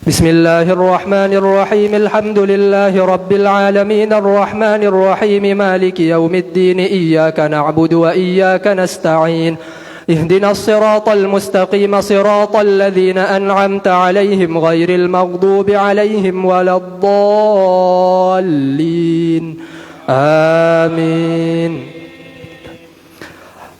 بسم الله الرحمن الرحيم الحمد لله رب العالمين الرحمن الرحيم مالك يوم الدين إياك نعبد وإياك نستعين اهدنا الصراط المستقيم صراط الذين أنعمت عليهم غير المغضوب عليهم ولا الضالين آمين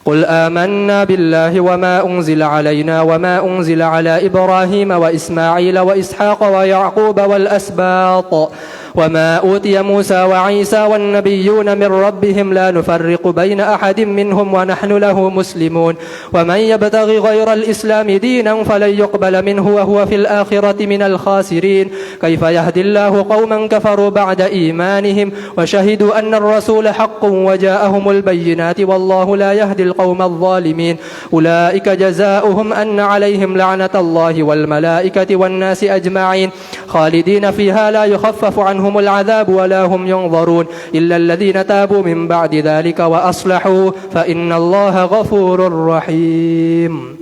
قل آمنا بالله وما أنزل علينا وما أنزل على إبراهيم وإسماعيل وإسحاق ويعقوب والأسباط وما أوتي موسى وعيسى والنبيون من ربهم لا نفرق بين أحد منهم ونحن له مسلمون ومن يبتغي غير الإسلام دينا فلن يقبل منه وهو في الآخرة من الخاسرين كيف يهدي الله قوما كفروا بعد إيمانهم وشهدوا أن الرسول حق وجاءهم البينات والله لا يهدي القوم الظالمين أولئك جزاؤهم أن عليهم لعنة الله والملائكة والناس أجمعين خالدين فيها لا يخفف عنهم العذاب ولا هم ينظرون إلا الذين تابوا من بعد ذلك وأصلحوا فإن الله غفور رحيم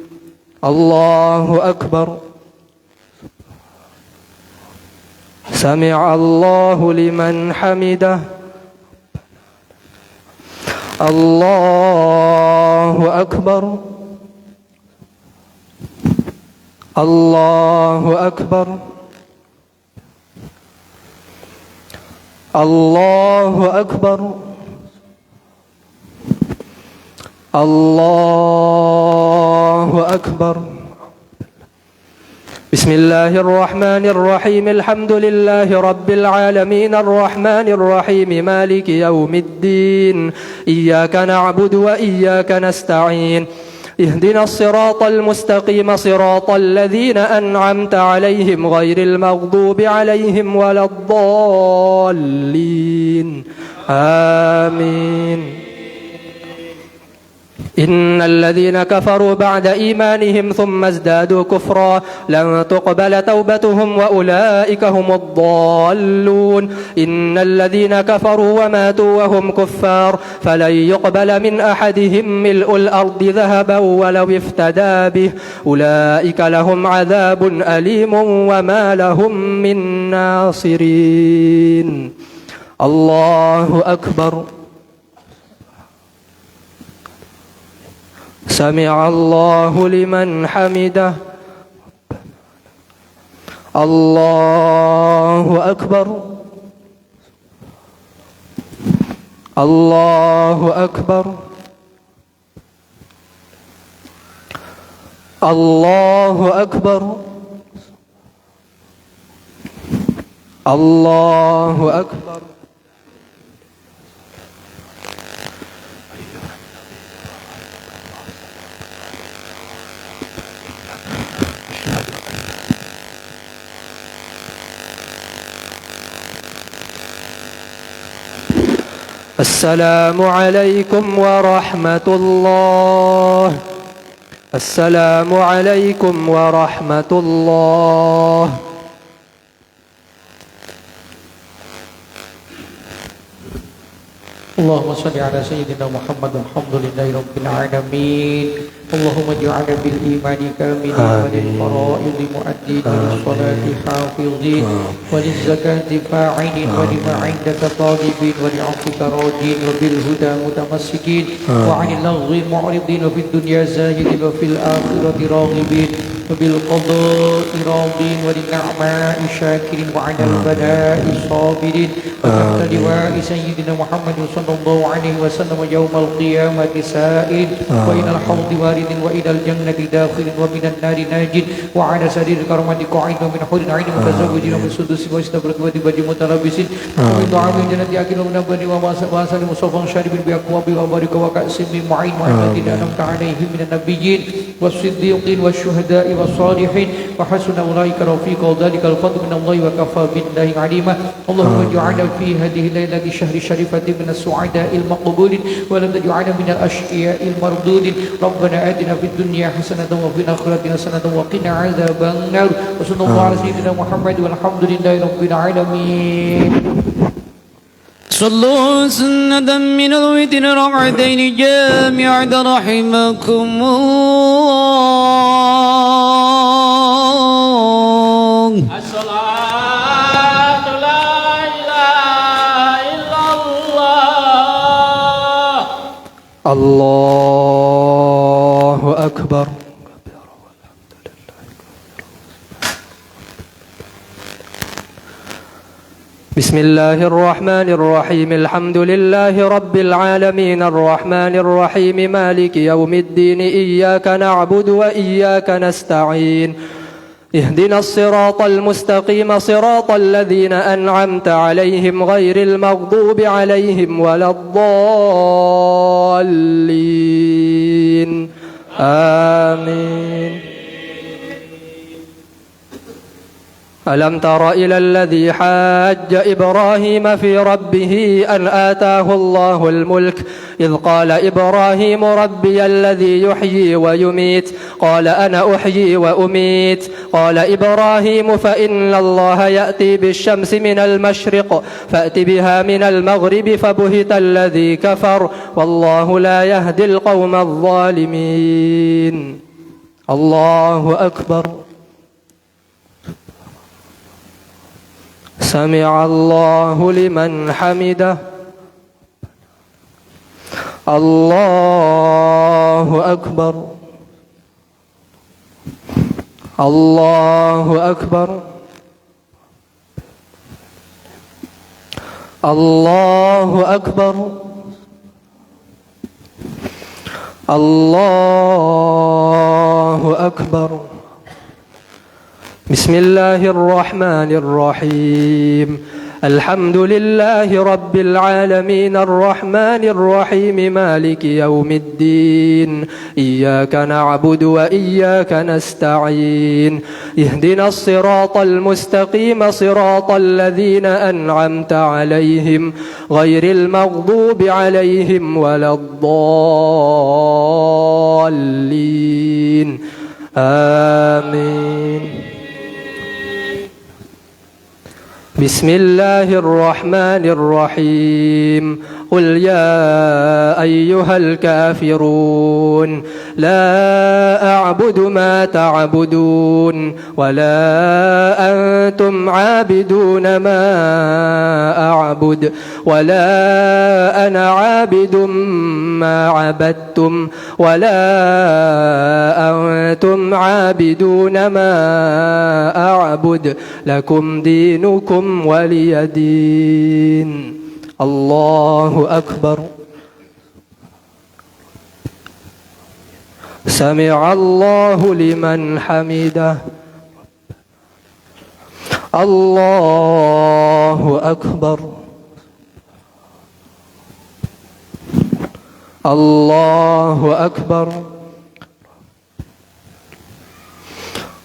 الله أكبر سمع الله لمن حمده الله أكبر الله أكبر الله أكبر الله أكبر بسم الله الرحمن الرحيم الحمد لله رب العالمين الرحمن الرحيم مالك يوم الدين إياك نعبد وإياك نستعين اهدنا الصراط المستقيم صراط الذين أنعمت عليهم غير المغضوب عليهم ولا الضالين آمين إن الذين كفروا بعد إيمانهم ثم ازدادوا كفرا لن تقبل توبتهم وأولئك هم الضالون إن الذين كفروا وماتوا وهم كفار فلن يقبل من أحدهم ملء الأرض ذهبا ولو افتدى به أولئك لهم عذاب أليم وما لهم من ناصرين الله أكبر سمع الله لمن حمده الله أكبر الله أكبر الله أكبر الله أكبر السلام عليكم ورحمة الله السلام عليكم ورحمة الله اللهم صل على سيدنا محمد الحمد لله رب العالمين اللهم اجعلنا بالإيمان كاملين وللفرائض مؤدين وللصلاة حافظين وللزكاة فاعلين ولما عندك طالبين ولعفوك راجين وبالهدى متمسكين وعن اللغو معرضين وفي الدنيا زاهدين وفي الآخرة راغبين وبالقضاء راضين وللنعماء شاكرين وعلى البلاء صابرين وتحت لواء سيدنا محمد صلى الله عليه وسلم يوم القيامة سائل وإلى الحوض وارد وإلى الجنة داخل ومن النار ناج وعلى سرير كرمة قاعد ومن حور عين متزوجين ومن سدس واستبرق ودبج متلبسين ومن طعام الجنة أكل ومن أبن وماسل مصفى شارب بأكواب وبارك وكأس من معين مع الذين أنعمت عليهم من النبيين والصديقين والشهداء والصالحين وحسن أولئك رفيقا وذلك الفضل من الله وكفى بالله عليما اللهم اجعلنا في هذه الليلة الشهر الشريفة من السعداء المقبولين ولم تجعلنا من الأشقياء المردودين ربنا آتنا في الدنيا حسنة وفي الآخرة حسنة وقنا عذاب النار وصلى الله على سيدنا محمد والحمد لله رب العالمين صلوا سنة من الوتر ركعتين جامعة رحمكم الله الصلاة لا إله إلا الله الله أكبر بسم الله الرحمن الرحيم الحمد لله رب العالمين الرحمن الرحيم مالك يوم الدين إياك نعبد وإياك نستعين اهدنا الصراط المستقيم صراط الذين أنعمت عليهم غير المغضوب عليهم ولا الضالين آمين. ألم تر إلى الذي حاج إبراهيم في ربه أن آتاه الله الملك إذ قال إبراهيم ربي الذي يحيي ويميت قال أنا أحيي وأميت قال إبراهيم فإن الله يأتي بالشمس من المشرق فأت بها من المغرب فبهت الذي كفر والله لا يهدي القوم الظالمين. الله أكبر. سمع الله لمن حمده. الله أكبر. الله أكبر. الله أكبر. الله أكبر. بسم الله الرحمن الرحيم الحمد لله رب العالمين الرحمن الرحيم مالك يوم الدين إياك نعبد وإياك نستعين اهدنا الصراط المستقيم صراط الذين أنعمت عليهم غير المغضوب عليهم ولا الضالين آمين. بسم الله الرحمن الرحيم قل يا أيها الكافرون لا أعبد ما تعبدون ولا أنتم عابدون ما أعبد ولا أنا عابد ما عبدتم ولا أنتم عابدون ما أعبد لكم دينكم ولي دين. الله أكبر. سمع الله لمن حمده. الله أكبر. الله أكبر.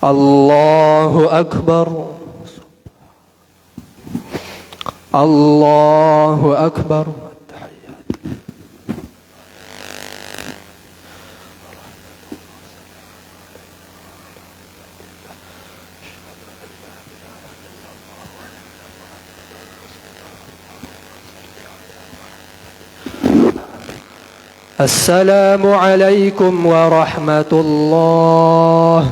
الله أكبر. الله أكبر. السلام عليكم ورحمة الله.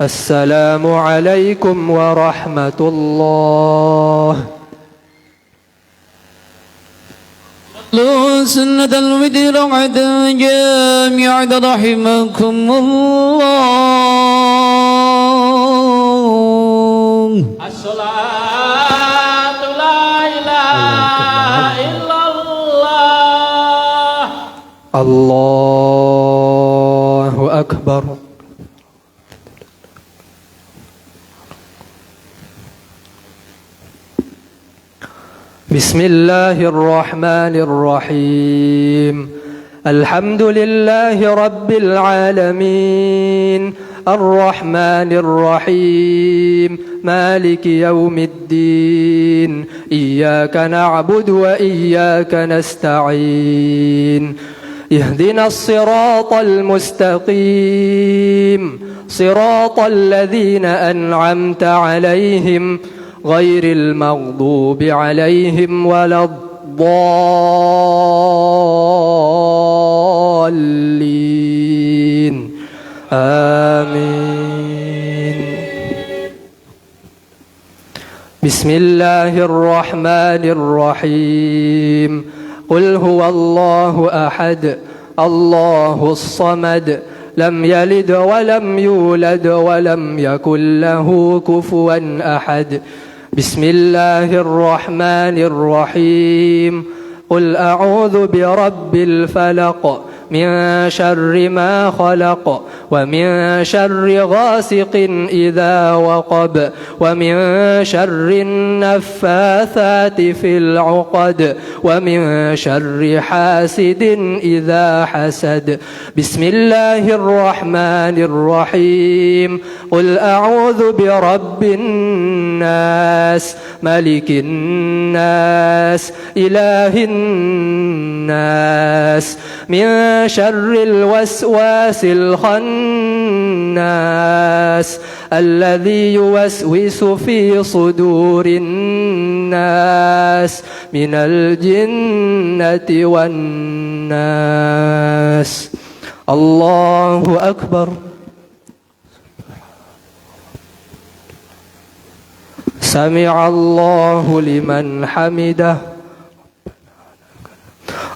السلام عليكم ورحمة الله. صلوا سنة الودر ركعة جامعة رحمكم الله. الصلاة لا إله إلا الله. الله أكبر. بسم الله الرحمن الرحيم الحمد لله رب العالمين الرحمن الرحيم مالك يوم الدين إياك نعبد وإياك نستعين اهدنا الصراط المستقيم صراط الذين أنعمت عليهم غير المغضوب عليهم ولا الضالين آمين. بسم الله الرحمن الرحيم قل هو الله أحد الله الصمد لم يلد ولم يولد ولم يكن له كفوا أحد بسم الله الرحمن الرحيم قل أعوذ برب الفلق من شر ما خلق ومن شر غاسق إذا وقب ومن شر النفاثات في العقد ومن شر حاسد إذا حسد بسم الله الرحمن الرحيم قل أعوذ برب الناس ملك الناس إله الناس من شر الوسواس الخناس الذي يوسوس في صدور الناس من الجنة والناس الله أكبر سمع الله لمن حمده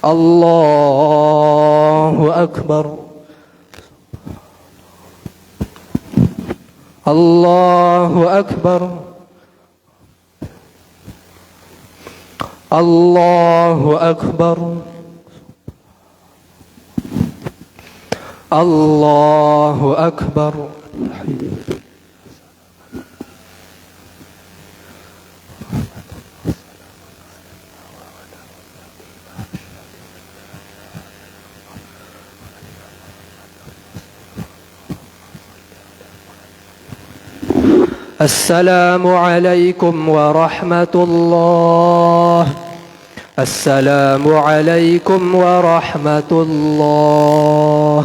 الله أكبر الله أكبر الله أكبر الله أكبر السلام عليكم ورحمة الله السلام عليكم ورحمة الله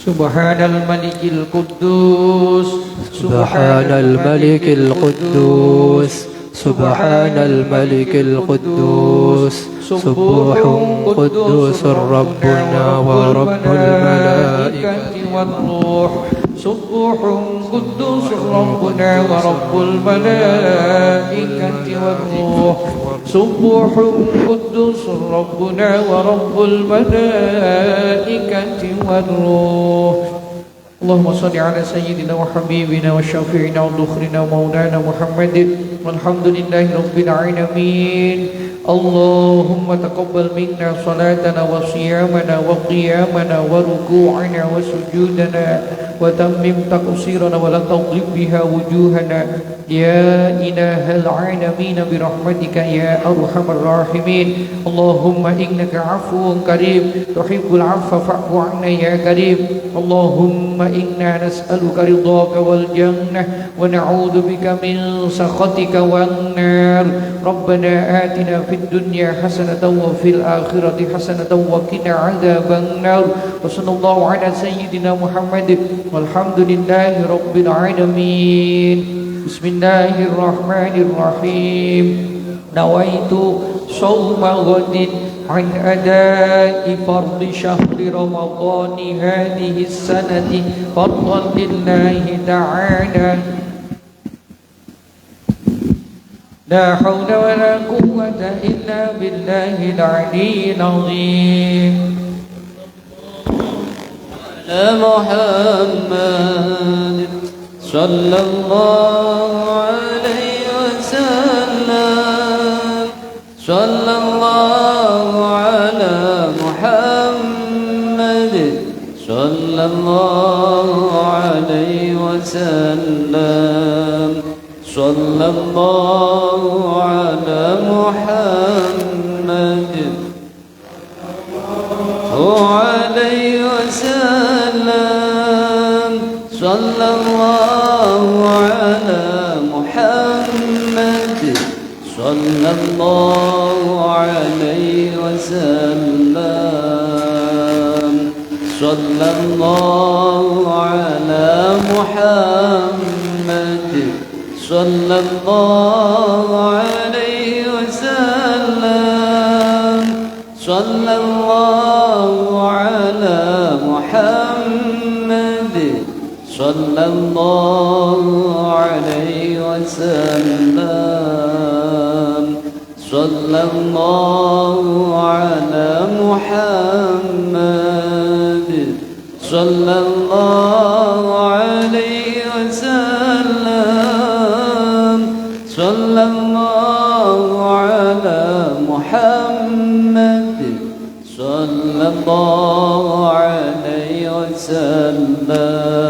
سبحان الملك القدوس سبحان الملك القدوس سبحان الملك القدوس سبوح قدوس ربنا ورب الملائكة والروح سبوح قدوس ربنا ورب الملائكة والروح سبوح قدوس ربنا ورب الملائكة والروح اللهم صل على سيدنا وحبيبنا وشفيعنا وذخرنا ومولانا محمد والحمد لله رب العالمين اللهم تقبل منا صلاتنا وصيامنا وقيامنا وركوعنا وسجودنا وتمم تقصيرنا ولا تضرب بها وجوهنا يا إله العالمين برحمتك يا أرحم الراحمين اللهم إنك عفو كريم تحب العفو فاعف عنا يا كريم اللهم إنا نسألك رضاك والجنة ونعوذ بك من سخطك والنار ربنا آتنا في الدنيا حسنة وفي الآخرة حسنة وقنا عذاب النار وصلى الله على سيدنا محمد والحمد لله رب العالمين بسم الله الرحمن الرحيم نويت صوم غد عن أداء فرض شهر رمضان هذه السنة فضلا لله تعالى لا حول ولا قوة إلا بالله العلي العظيم على محمد صلى الله عليه وسلم صلى الله على محمد صلى الله عليه وسلم صلى الله على محمد عليه وسلم صلى الله على محمد صلى الله عليه وسلم صلى الله على محمد صلى الله عليه وسلم صلى الله على محمد صلى الله عليه وسلم صلى الله على محمد صلى الله محمد صلى الله عليه وسلم